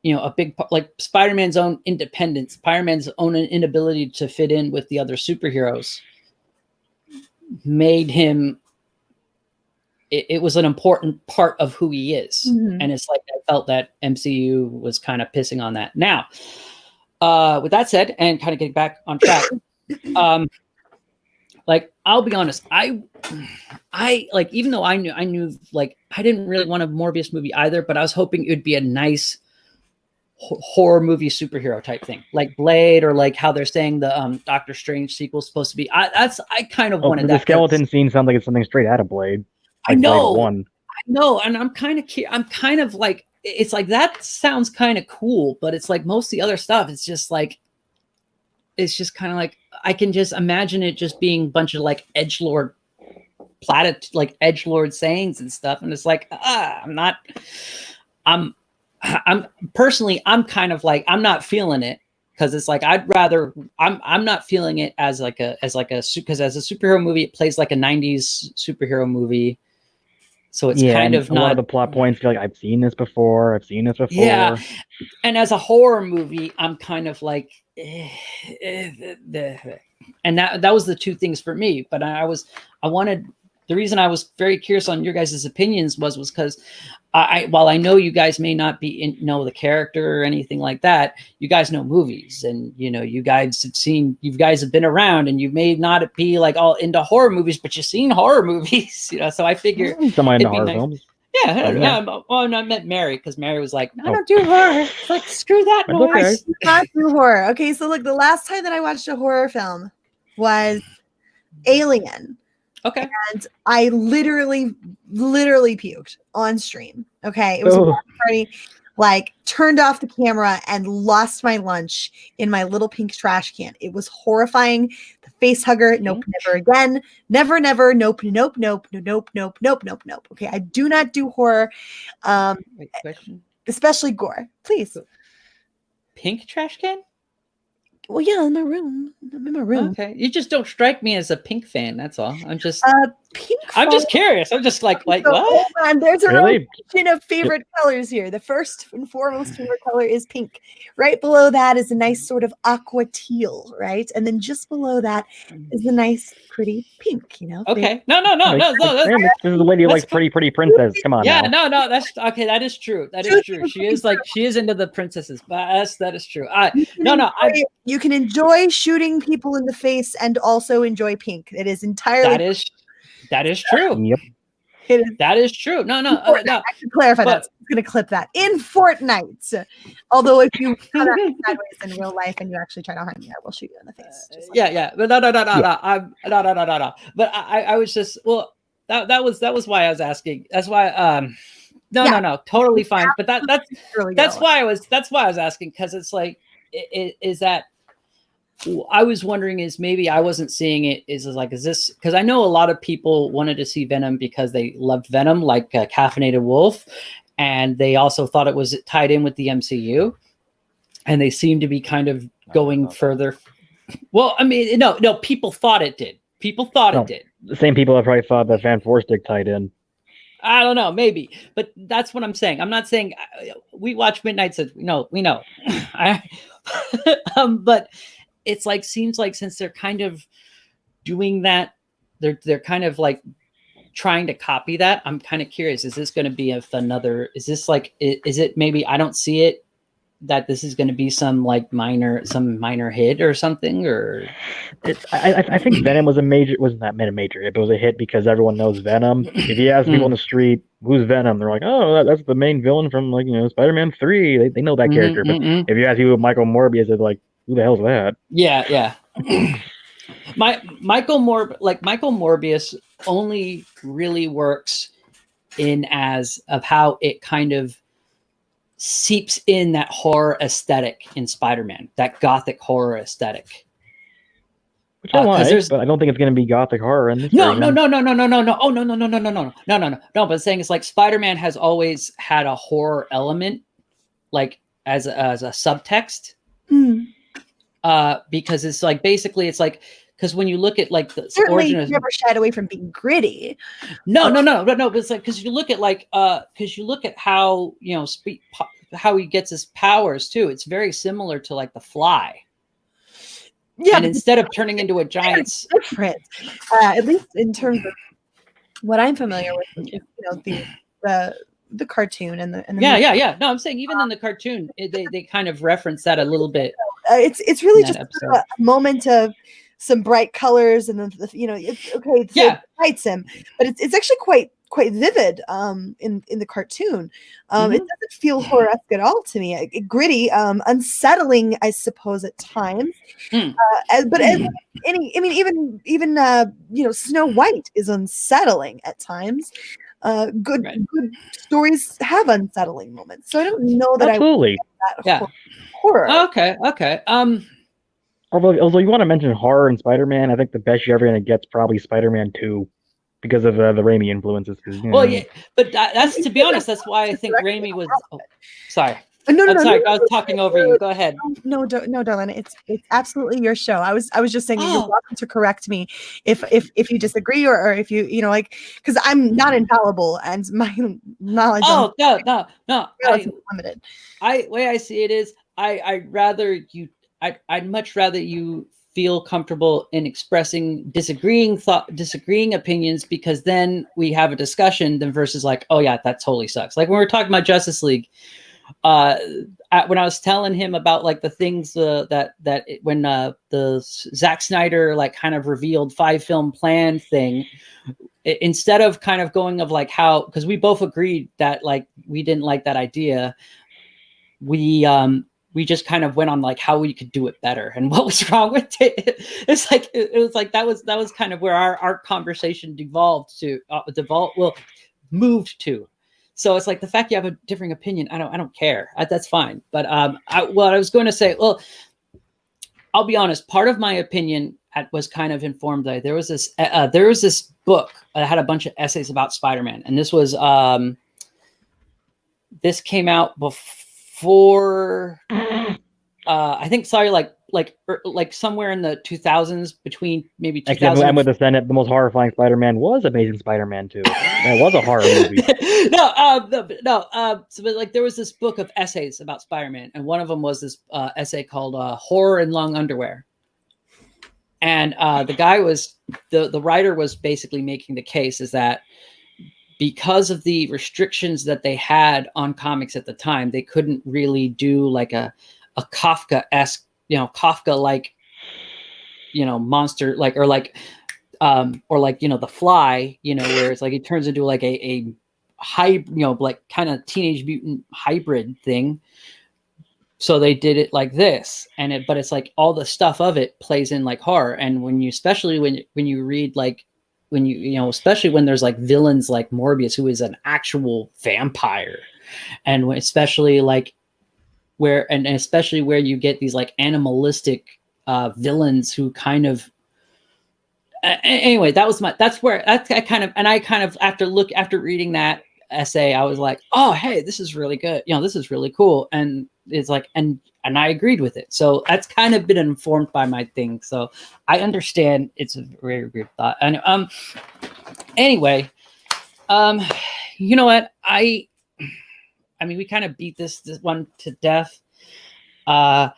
a big like Spider-Man's own independence, Spider-Man's own inability to fit in with the other superheroes made him. It was an important part of who he is, and it's like I felt that MCU was kind of pissing on that. Now, with that said, and kind of getting back on track, like I'll be honest, I like even though I knew like I didn't really want a Morbius movie either, but I was hoping it would be a nice horror movie superhero type thing, like Blade, or like how they're saying the Doctor Strange sequel is supposed to be. I kind of wanted the that. skeleton scene sounds like it's something straight out of Blade. Like I know, Blade 1. I know, and I'm kind of like, it's like that sounds kind of cool, but it's like most of the other stuff, it's just kind of like I can just imagine it just being a bunch of like edgelord sayings and stuff, and it's like I'm personally kind of like I'm not feeling it, because it's like I'm not feeling it as a because as a superhero movie it plays like a 90s superhero movie. So it's kind of not. A lot of the plot points feel like I've seen this before. Yeah, and as a horror movie, I'm kind of like, and that was the two things for me. But the reason I was very curious on your guys' opinions was because while I know you guys may not know the character or anything like that, you guys know movies, and you guys have been around, and you may not be like all into horror movies, but you've seen horror movies, so I figure somebody into horror films. Yeah. Well, I met Mary, because Mary was like, I don't do horror. It's like, screw that noise. Okay. I do not do horror. Okay, so look, the last time that I watched a horror film was Alien. Okay. And I literally puked on stream. Okay. It was a watch party, like turned off the camera and lost my lunch in my little pink trash can. It was horrifying. The face hugger. Nope. Never again. Never. Nope. Okay. I do not do horror. Wait, question? Especially gore. Please. Pink trash can? Well, yeah, in my room. I'm in my room. Okay, you just don't strike me as a Pink fan. That's all. I'm just Pink. I'm just curious. I'm just like what? Hold on. There's a Really? rotation of favorite colors here. The first and foremost favorite color is pink. Right below that is a nice sort of aqua teal, right? And then just below that is a nice, pretty pink. Okay. No. This is the lady who likes pretty princess. Come on. Yeah. Now. No. That's okay. That is true. She is into the princesses. But that is true. You can enjoy shooting people in the face and also enjoy pink. It is entirely. That is true. Yep. That is true. No. I should clarify that. So I'm going to clip that in Fortnite. Although if you come at me sideways in real life and you actually try to harm me, I will shoot you in the face. Yeah. But no. But I was just that was why I was asking. That's why no, totally fine. But that's why I was asking, because it's like is that. I was wondering is maybe I wasn't seeing it is this, because I know a lot of people wanted to see Venom because they loved Venom, like Caffeinated Wolf, and they also thought it was tied in with the MCU, and they seem to be kind of going further. Well, I mean, no, people thought it did. It did. The same people that probably thought that Fan Four Stick tied in. I don't know, maybe, but that's what I'm saying. I'm not saying we watch Midnight. So we know, but. It's like seems like since they're kind of doing that, they're kind of like trying to copy that. I'm kind of curious. Is this going to be another? Is this like? Is it maybe I don't see it that this is going to be some minor hit or something? Or I think Venom wasn't that a major hit, but it was a hit because everyone knows Venom. If you ask people on the street who's Venom, they're like, oh, that's the main villain from Spider-Man 3. They know that character. But if you ask people Michael Morbius, they're like, who the hell's that? Yeah. Michael Morbius only really works in as of how it kind of seeps in that horror aesthetic in Spider-Man, that gothic horror aesthetic. Which I like, but I don't think it's going to be gothic horror in this. No. Oh, no. But saying it's like Spider-Man has always had a horror element, like as a subtext. because it's like basically it's like because when you look at like the Certainly origin of never shied away from being gritty. no, but it's like because you look at like because you look at how how he gets his powers too. It's very similar to like the Fly. Yeah, and instead of turning into a giant, different, at least in terms of what I'm familiar with, which is, the cartoon and the movie. yeah. No, I'm saying even in the cartoon, they kind of reference that a little bit. It's really just episode. a moment of some bright colors, and then it's okay. So it excites him, but it's actually quite vivid in the cartoon. It doesn't feel horror-esque at all to me. Gritty, unsettling, I suppose, at times. Even Snow White is unsettling at times. Good stories have unsettling moments, so I don't know that absolutely. I would that horror. Okay. Although you want to mention horror and Spider-Man, I think the best you're ever going to get is probably Spider-Man 2 because of the Raimi influences. Well, yeah, but that's to be honest, that's why I think Raimi was. Oh, sorry. No, sorry. I was talking over you. Go ahead. No, darling. It's absolutely your show. I was just saying you're welcome to correct me if you disagree or if you because I'm not infallible and my knowledge. No. Limited. Way I see it is I'd much rather you feel comfortable in expressing disagreeing opinions, because then we have a discussion than versus like, oh yeah, that totally sucks. Like when we were talking about Justice League, when I was telling him about like the things when the Zack Synder like kind of revealed 5-film plan thing, instead of kind of going of like how, because we both agreed that like we didn't like that idea, we just kind of went on like how we could do it better and what was wrong with it. It's like it was like that was kind of where our conversation moved to. So it's like the fact you have a differing opinion, I don't care. That's fine. But I was going to say, well, I'll be honest. Part of my opinion was kind of informed by there was this book that had a bunch of essays about Spider-Man, and this was this came out before I think like somewhere in the 2000s, between maybe 2000. Actually, I'm with the Senate. The most horrifying Spider-Man was Amazing Spider-Man 2. That was a horror movie. So but like there was this book of essays about Spider-Man, and one of them was this essay called "Horror in Long Underwear." And the guy was the writer was basically making the case is that because of the restrictions that they had on comics at the time, they couldn't really do like a Kafka-esque, Kafka-like, monster, like, or like The Fly, where it's like it turns into like a like kind of Teenage Mutant hybrid thing. So they did it like this, but it's like all the stuff of it plays in like horror. And especially when you read like, especially when there's like villains like Morbius, who is an actual vampire, and especially like especially where you get these like animalistic villains who kind of anyway, after reading that essay, I was like, oh, hey, this is really good. This is really cool. And it's like, and I agreed with it. So that's kind of been informed by my thing. So I understand it's a very weird thought. And anyway, you know what? I mean, we kind of beat this one to death. And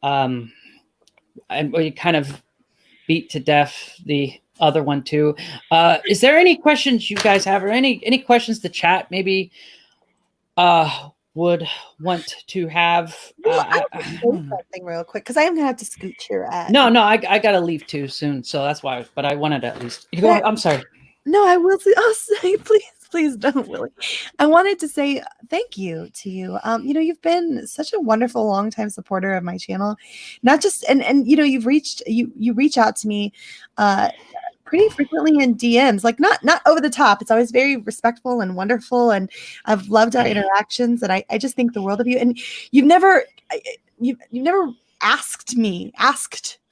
we kind of beat to death the other one too. Is there any questions you guys have, or any questions to chat maybe would want to have? I say something real quick because I am gonna have to scoot here. No, I gotta leave too soon, so that's why. But I wanted to at least. I'm sorry. No, I will say. Oh, say please don't, Willie. I wanted to say thank you to you. You've been such a wonderful, longtime supporter of my channel. Not just and you reach out to me pretty frequently in DMs, like not over the top. It's always very respectful and wonderful, and I've loved our interactions, and I just think the world of you. And you've never asked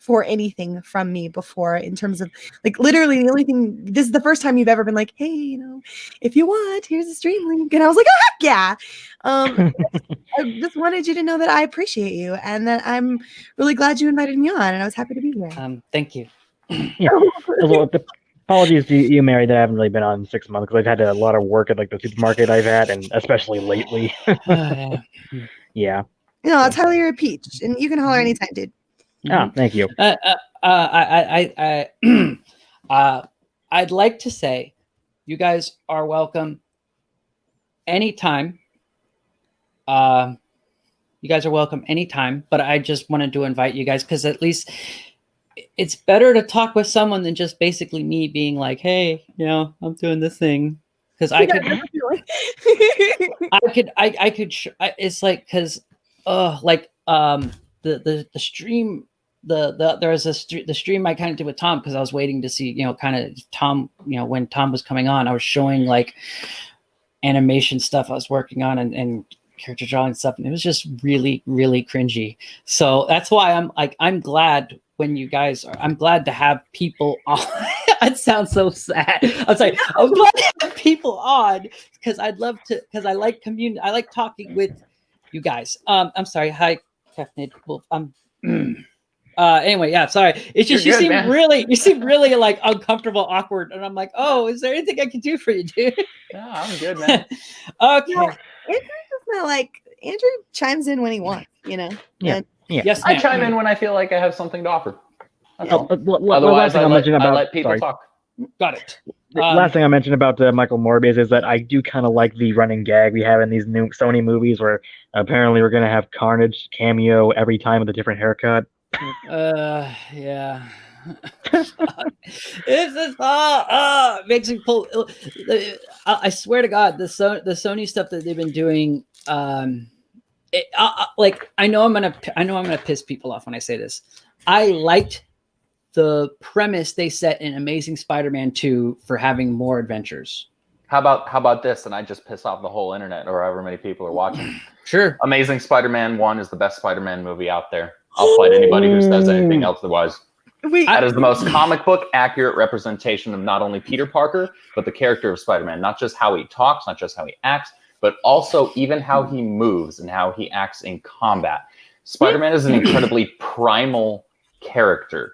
for anything from me before in terms of like literally the only thing. This is the first time you've ever been like, hey, you know, if you want, here's a stream link, and I was like, oh, heck yeah. I just wanted you to know that I appreciate you and that I'm really glad you invited me on, and I was happy to be here. Thank you. Yeah. Well, apologies to you, Mary, that I haven't really been on in 6 months because I've had a lot of work at like the supermarket I've had, and especially lately. Yeah. Yeah. You know, I'll tell you a peach, and you can holler anytime, dude. Ah, thank you. I'd like to say you guys are welcome anytime. You guys are welcome anytime, but I just wanted to invite you guys because at least it's better to talk with someone than just basically me being like, hey, you know, I'm doing this thing. Because I could, it's like, because, the stream, there was the stream I kind of did with Tom because I was waiting to see, you know, kind of Tom, you know, when Tom was coming on, I was showing like animation stuff I was working on and character drawing stuff, and it was just really, really cringy. So that's why I'm glad when you guys are, I'm glad to have people on. It sounds so sad. I'm sorry. I'm glad to have people on because I'd love to, because I like community. I like talking with you guys. I'm sorry. Hi, Captain. Well, anyway, yeah, sorry. It's just you seem really like uncomfortable, awkward, and I'm like, oh, is there anything I can do for you, dude? No, I'm good, man. Okay. Yeah, Andrew's just not like Andrew chimes in when he wants, you know. Yeah. And Yeah. Yes, I ma'am. chime in when I feel like I have something to offer. That's all. Last Otherwise, thing I I'll mention about let people sorry. talk. Got it. Last thing I mentioned about Michael Morbius is that I do kind of like the running gag we have in these new Sony movies where apparently we're going to have Carnage cameo every time with a different haircut. Yeah. This is makes me pull. I swear to God, the Sony stuff that they've been doing. Like I know I'm gonna piss people off when I say this. I liked the premise they set in Amazing Spider-Man 2 for having more adventures. How about this? And I just piss off the whole internet or however many people are watching. Sure. Amazing Spider-Man 1 is the best Spider-Man movie out there. I'll fight anybody who says anything else otherwise. That is the most comic book accurate representation of not only Peter Parker, but the character of Spider-Man. Not just how he talks, not just how he acts, but also even how he moves and how he acts in combat. Spider-Man is an incredibly primal character.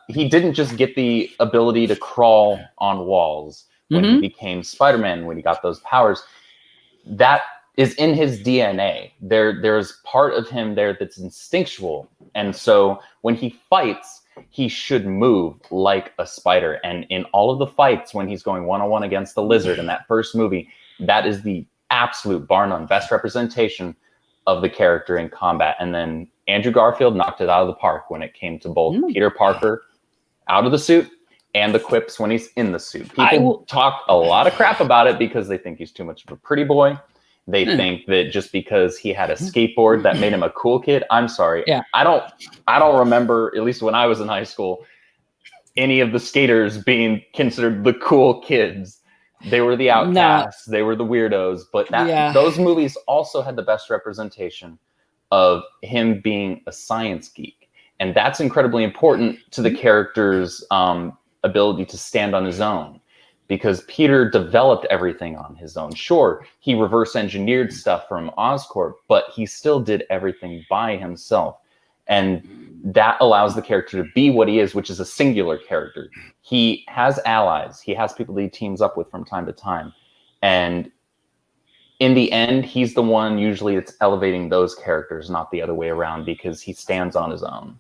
He didn't just get the ability to crawl on walls when he became Spider-Man, when he got those powers. That is in his DNA. There's part of him there that's instinctual. And so when he fights, he should move like a spider. And in all of the fights, when he's going one-on-one against the Lizard in that first movie, that is the absolute bar none best representation of the character in combat. And then Andrew Garfield knocked it out of the park when it came to both Peter Parker out of the suit and the quips when he's in the suit. People talk a lot of crap about it because they think he's too much of a pretty boy. They think that just because he had a skateboard that made him a cool kid. I'm sorry. Yeah. I don't remember, at least when I was in high school, any of the skaters being considered the cool kids. They were the outcasts. They were the weirdos. But those movies also had the best representation of him being a science geek. And that's incredibly important to the character's ability to stand on his own. Because Peter developed everything on his own. Sure, he reverse engineered stuff from Oscorp, but he still did everything by himself. And that allows the character to be what he is, which is a singular character. He has allies. He has people that he teams up with from time to time. And in the end, he's the one usually that's elevating those characters, not the other way around, because he stands on his own.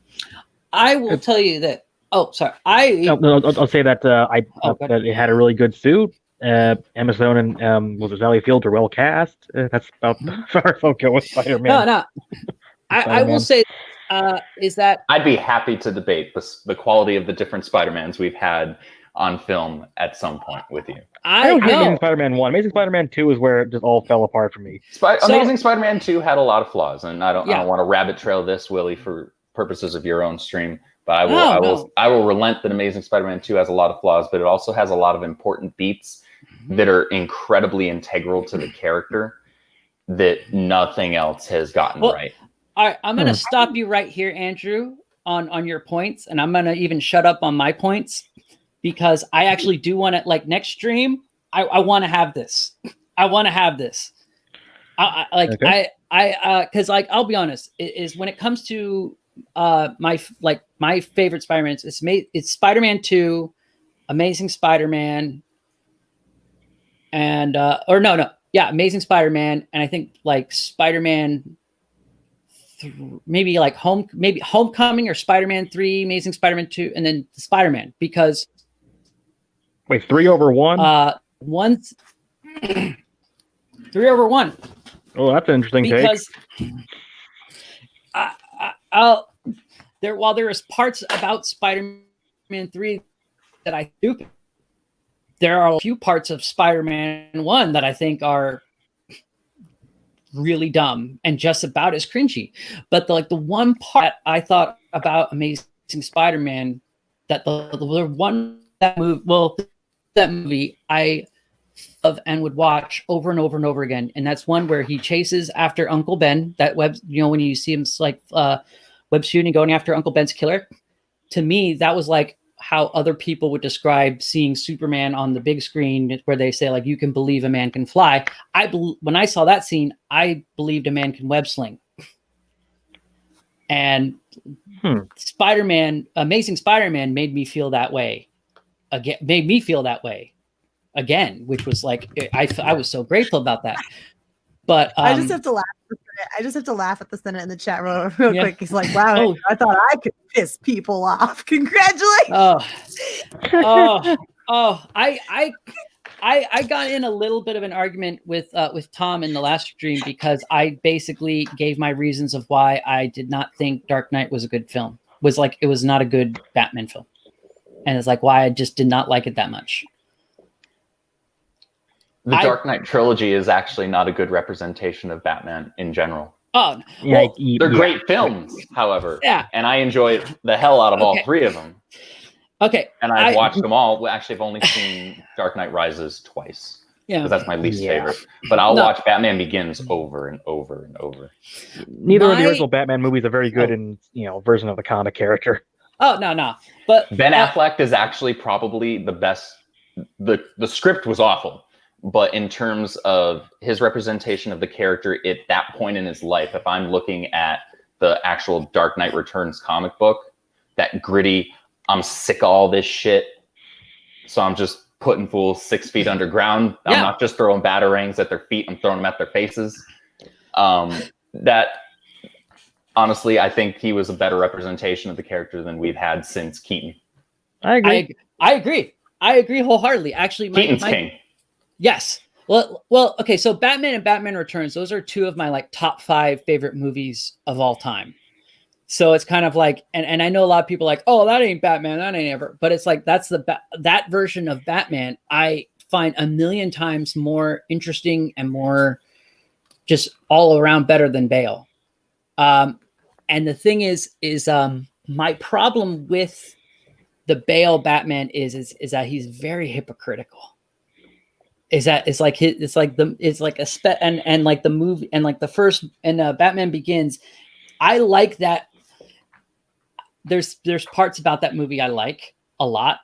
I will tell you that. Oh, sorry. I'll say that that it had a really good suit. Emma Stone and was it Sally Field are well cast. That's about as far as I'll go with Spider-Man. No. I will say is that I'd be happy to debate the quality of the different Spider-Mans we've had on film at some point with you. I don't hate Amazing Spider-Man 1. Amazing Spider-Man 2 is where it just all fell apart for me. Amazing Spider-Man 2 had a lot of flaws, and I don't want to rabbit trail this, Willie, for purposes of your own stream. But I will relent that Amazing Spider-Man 2 has a lot of flaws, but it also has a lot of important beats that are incredibly integral to the character that nothing else has gotten right. All right, I'm going to stop you right here, Andrew. on your points, and I'm gonna even shut up on my points because I actually do want to, like, next stream. I want to have this. I want to have this. Because like I'll be honest, is when it comes to my favorite Spider-Man, it's Spider-Man 2, Amazing Spider-Man, and Amazing Spider-Man, and I think like Spider-Man, maybe Homecoming or Spider-Man 3, Amazing Spider-Man 2, and then Spider-Man, because wait, 3 over 1? One's 3 over 1. Oh, that's an interesting Because take. while there is parts about Spider-Man 3 that I do, there are a few parts of Spider-Man 1 that I think are really dumb and just about as cringy. But the one part I thought about Amazing Spider-Man, that that movie I love and would watch over and over and over again, and that's one where he chases after Uncle Ben. That when you see him like web shooting, going after Uncle Ben's killer. To me, that was like how other people would describe seeing Superman on the big screen, where they say, like, you can believe a man can fly. When I saw that scene, I believed a man can web sling. And Amazing Spider-Man made me feel that way again, which was like, I was so grateful about that. But I just have to laugh. I just have to laugh at the Senate in the chat real quick. He's like, "Wow, I thought I could piss people off. Congratulations!" I got in a little bit of an argument with Tom in the last stream because I basically gave my reasons of why I did not think Dark Knight was a good film. It was not a good Batman film, and it's like why I just did not like it that much. The Dark Knight trilogy is actually not a good representation of Batman in general. Oh, well, they're great films, however. Yeah. And I enjoyed the hell out of all 3 of them. Okay. And I've watched them all. Actually, I've only seen Dark Knight Rises twice. Yeah. Because that's my least favorite. But I'll watch Batman Begins over and over and over. Neither of the original Batman movies are very good version of the comic character. Oh, no. But Ben Affleck is actually probably the best. The script was awful. But in terms of his representation of the character at that point in his life, if I'm looking at the actual Dark Knight Returns comic book, that gritty, I'm sick of all this shit, so I'm just putting fools 6 feet underground. I'm not just throwing batarangs at their feet, I'm throwing them at their faces. That, honestly, I think he was a better representation of the character than we've had since Keaton. I agree. I agree wholeheartedly. Actually, Keaton's king. Yes. Well, okay. So Batman and Batman Returns, those are 2 of my like top 5 favorite movies of all time. So it's kind of like, and I know a lot of people are like, oh, that ain't Batman, that ain't ever. But it's like that's that version of Batman I find a million times more interesting and more just all around better than Bale. And the thing is my problem with the Bale Batman is that he's very hypocritical. It's like the movie and like the first and Batman Begins. I like that. There's parts about that movie I like a lot.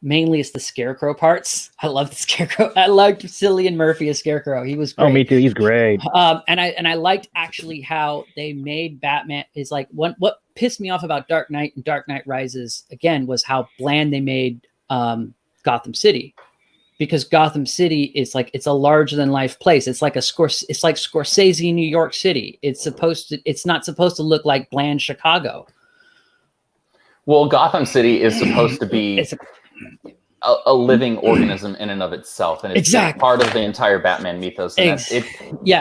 Mainly it's the Scarecrow parts. I love the Scarecrow. I liked Cillian Murphy as Scarecrow. He was great. Oh, me too. He's great. And I liked actually how they made Batman is like what pissed me off about Dark Knight and Dark Knight Rises again was how bland they made Gotham City. Because Gotham City is like it's a larger than life place. It's like it's like Scorsese, New York City. It's not supposed to look like bland Chicago. Well, Gotham City is supposed to be a living organism in and of itself, and it's part of the entire Batman mythos. And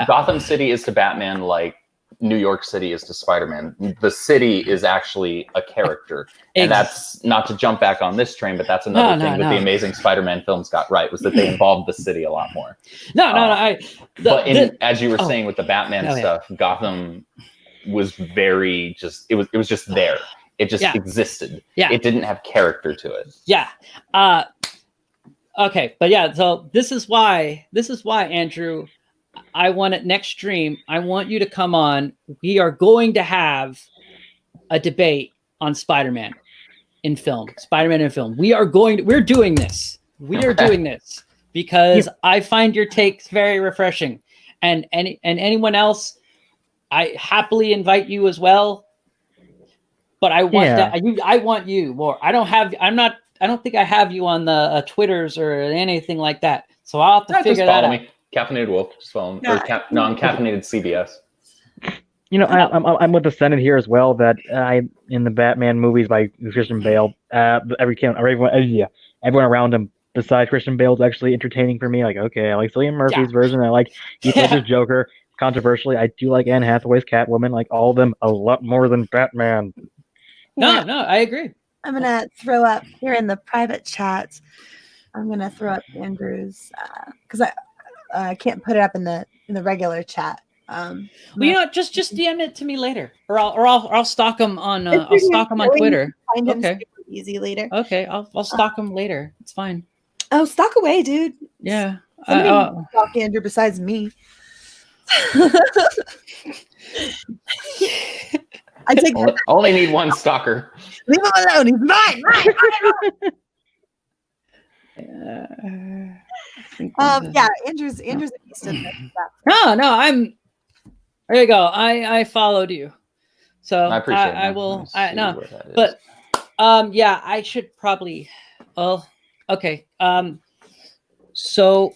Gotham City is to Batman like New York City is to Spider-Man. The city is actually a character. And that's not to jump back on this train, but that's another thing that the Amazing Spider-Man films got right, was that they involved the city a lot more. As you were saying with the Batman stuff, Gotham was very it was just there. It just existed. Yeah. It didn't have character to it. Yeah. Okay. But so this is why, Andrew, I want it next stream. I want you to come on. We are going to have a debate on Spider-Man in film. Spider-Man in film. We're doing this. We are doing this because I find your takes very refreshing. And anyone else, I happily invite you as well. But I want I want you more. I don't think I have you on the Twitters or anything like that. So I'll have to figure that out. Me. Caffeinated Wolf. Just follow me. Or non-caffeinated CBS. You know, I'm with the Senate here as well. That in the Batman movies by Christian Bale, everyone around him besides Christian Bale is actually entertaining for me. Like, okay, I like Cillian Murphy's version. I like Heath Ledger's Joker. Controversially, I do like Anne Hathaway's Catwoman. Like all of them, a lot more than Batman. No, I agree. I'm gonna throw up here in the private chat. I'm gonna throw up Andrew's because I can't put it up in the regular chat. Just DM it to me later, or I'll stalk them on Twitter. Find him Okay, super easy later. Okay, I'll stalk him later. It's fine. Oh, stalk away, dude. Yeah, somebody stalk Andrew besides me. I take only need one stalker. Leave him alone. He's mine. Andrew's a beast of that. No, I'm. There you go. I followed you, so I appreciate it. I will. I should probably. Oh, okay. So,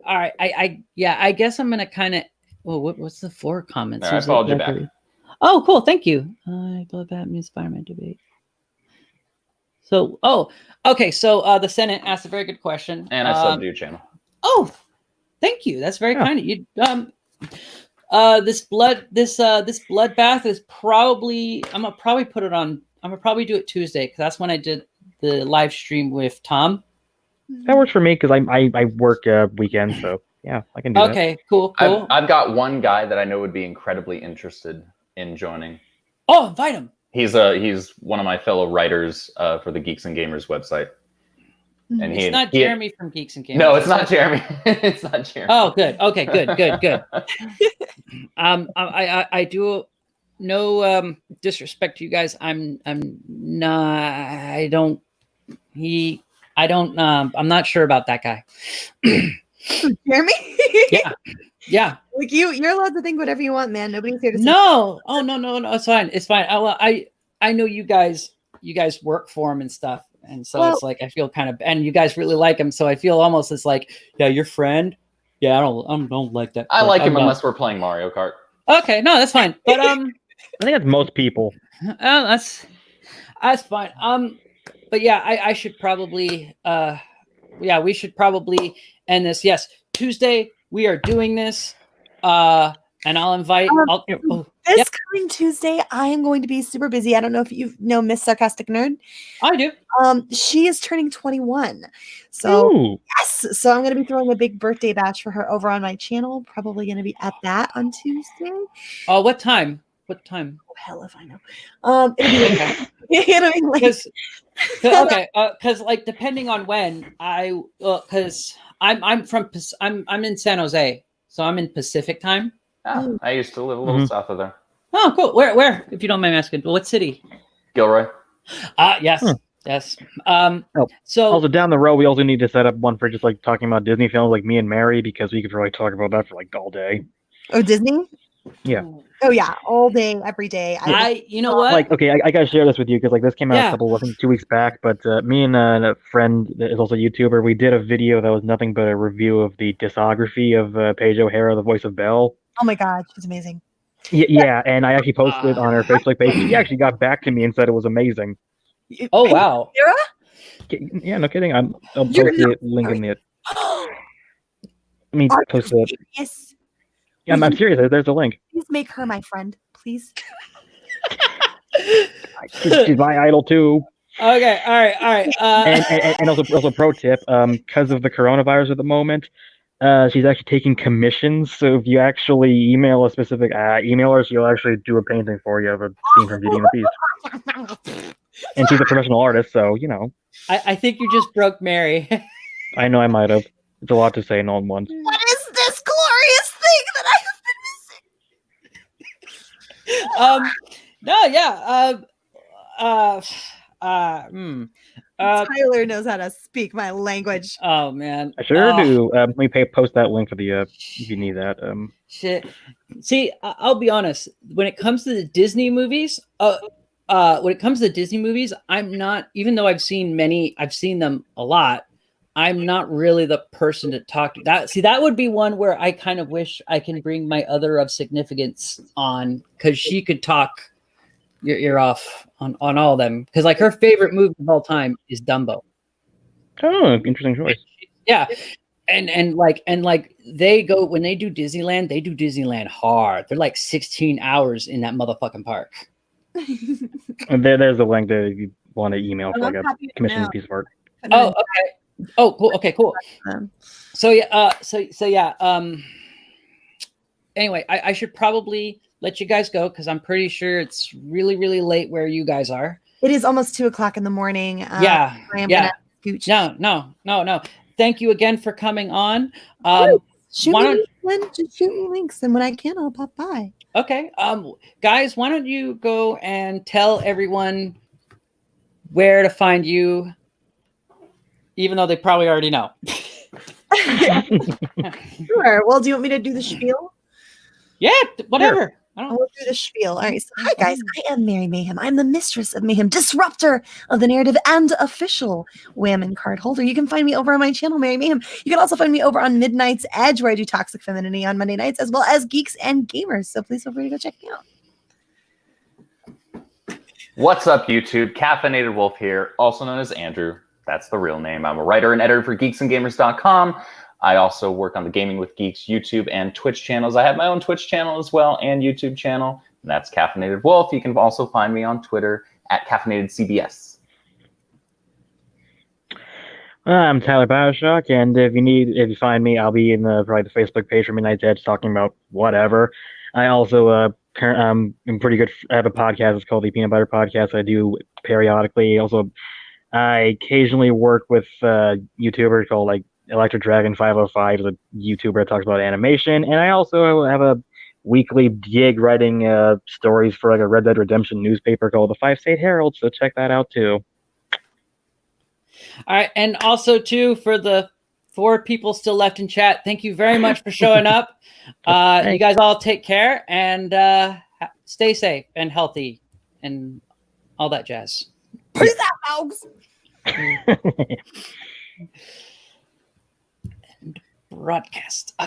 all right. I guess I'm gonna kind of. Well, what's the 4 comments? I followed you back. Oh, cool. Thank you. I love Batman Spider-Man debate. So, okay. So the Senate asked a very good question. And I subbed to your channel. Oh, thank you. That's very kind of you. This bloodbath is probably. I'm gonna probably put it on. I'm gonna probably do it Tuesday because that's when I did the live stream with Tom. That works for me because I work weekends, so yeah, I can do that. Okay, cool. I've got one guy that I know would be incredibly interested in joining. Oh, invite him. He's one of my fellow writers for the Geeks and Gamers website. And it's not Jeremy from Geeks and Gamers. No, it's not Jeremy. It's not Jeremy. Oh, good. Okay, good. I do no disrespect to you guys. I'm not sure about that guy. Jeremy? Yeah. Like you're allowed to think whatever you want, man. Nobody's here to say no. It's fine. It's fine. I know you guys work for him and stuff. And so it's like I feel kind of, and you guys really like him, so I feel almost it's like, yeah, your friend. Yeah, I don't like that. I like him unless we're playing Mario Kart. Okay, no, that's fine. But I think that's most people. That's fine. But yeah, I should probably we should probably end this. Yes, Tuesday we are doing this. And I'll invite. Coming Tuesday, I am going to be super busy. I don't know if you know Miss Sarcastic Nerd. I do. She is turning 21. So yes. So I'm going to be throwing a big birthday bash for her over on my channel. Probably going to be at that on Tuesday. Oh, what time? Oh, hell if I know. It'll be late. Because like depending on when because I'm in San Jose, so I'm in Pacific time. Oh, I used to live a little south of there. Oh, cool. Where? If you don't mind me asking, what city? Gilroy. Yes. Yes. So also down the road, we also need to set up one for just like talking about Disney films, like me and Mary, because we could probably talk about that for like all day. Oh, Disney? Yeah. Oh yeah, all day, every day. You know what? Like, okay, I gotta share this with you because like this came out I think 2 weeks back. But me and a friend that is also a YouTuber, we did a video that was nothing but a review of the discography of Paige O'Hara, the voice of Belle. Oh my God, she's amazing. Yeah, and I actually posted it on her Facebook page. She actually got back to me and said it was amazing. Oh wow! Sarah? Yeah, no kidding. I'll post the link in the. Let me post it. Yes. Yeah, I'm serious. There's a link. Please make her my friend, please. She's my idol too. Okay, all right. And also pro tip, because of the coronavirus at the moment, she's actually taking commissions. So if you actually email a specific emailer, she'll actually do a painting for you of a scene from Beauty and the Beast. And she's a professional artist, so you know. I think you just broke Mary. I know I might have. It's a lot to say in all at once. What is this glorious thing that I have been missing? No, yeah. Tyler knows how to speak my language. Oh man. I sure Oh, do. Let me post that link for the if you need that. shit. See, I'll be honest. When it comes to the Disney movies, I'm not. Even though I've seen them a lot. I'm not really the person to talk to. That see, that would be one where I kind of wish I can bring my other of significance on, because she could talk your ear off on all of them. Because like her favorite movie of all time is Dumbo. Oh, interesting choice. Yeah. And like they go, when they do Disneyland hard. They're like 16 hours in that motherfucking park. And there's a link that if you want to email for I'm like a happy to commissioned know. piece of art. Oh, okay. Oh, cool. Okay, cool. So yeah, anyway, I should probably let you guys go because I'm pretty sure it's really, really late where you guys are. It is almost 2:00 in the morning. Yeah. I am Yeah. gonna scooch. No. Thank you again for coming on. Shoot why me links, just shoot me links, and when I can, I'll pop by. Okay. Guys, why don't you go and tell everyone where to find you, even though they probably already know. Sure. Well, do you want me to do the spiel? Yeah, whatever. Sure. I'll do the spiel. All right. So, hi, guys. I am Mary Mayhem. I'm the mistress of Mayhem, disruptor of the narrative, and official Whammon card holder. You can find me over on my channel, Mary Mayhem. You can also find me over on Midnight's Edge, where I do Toxic Femininity on Monday nights, as well as Geeks and Gamers. So please feel free to go check me out. What's up, YouTube? Caffeinated Wolf here, also known as Andrew. That's the real name. I'm a writer and editor for geeksandgamers.com. I also work on the Gaming with Geeks YouTube and Twitch channels. I have my own Twitch channel as well and YouTube channel. And that's Caffeinated Wolf. You can also find me on Twitter at CaffeinatedCBS. I'm Tyler Bioshock, and if you find me, I'll be in probably the Facebook page for Midnight's Edge talking about whatever. I also I'm pretty good. I have a podcast. It's called the Peanut Butter Podcast. I do periodically. Also, I occasionally work with YouTubers called like Electric Dragon 505, is a YouTuber that talks about animation, and I also have a weekly gig writing stories for like a Red Dead Redemption newspaper called the 5 State Herald. So check that out too. All right, and also too, for the 4 people still left in chat, thank you very much for showing up. You guys all take care and stay safe and healthy and all that jazz. Peace out, folks. Broadcast.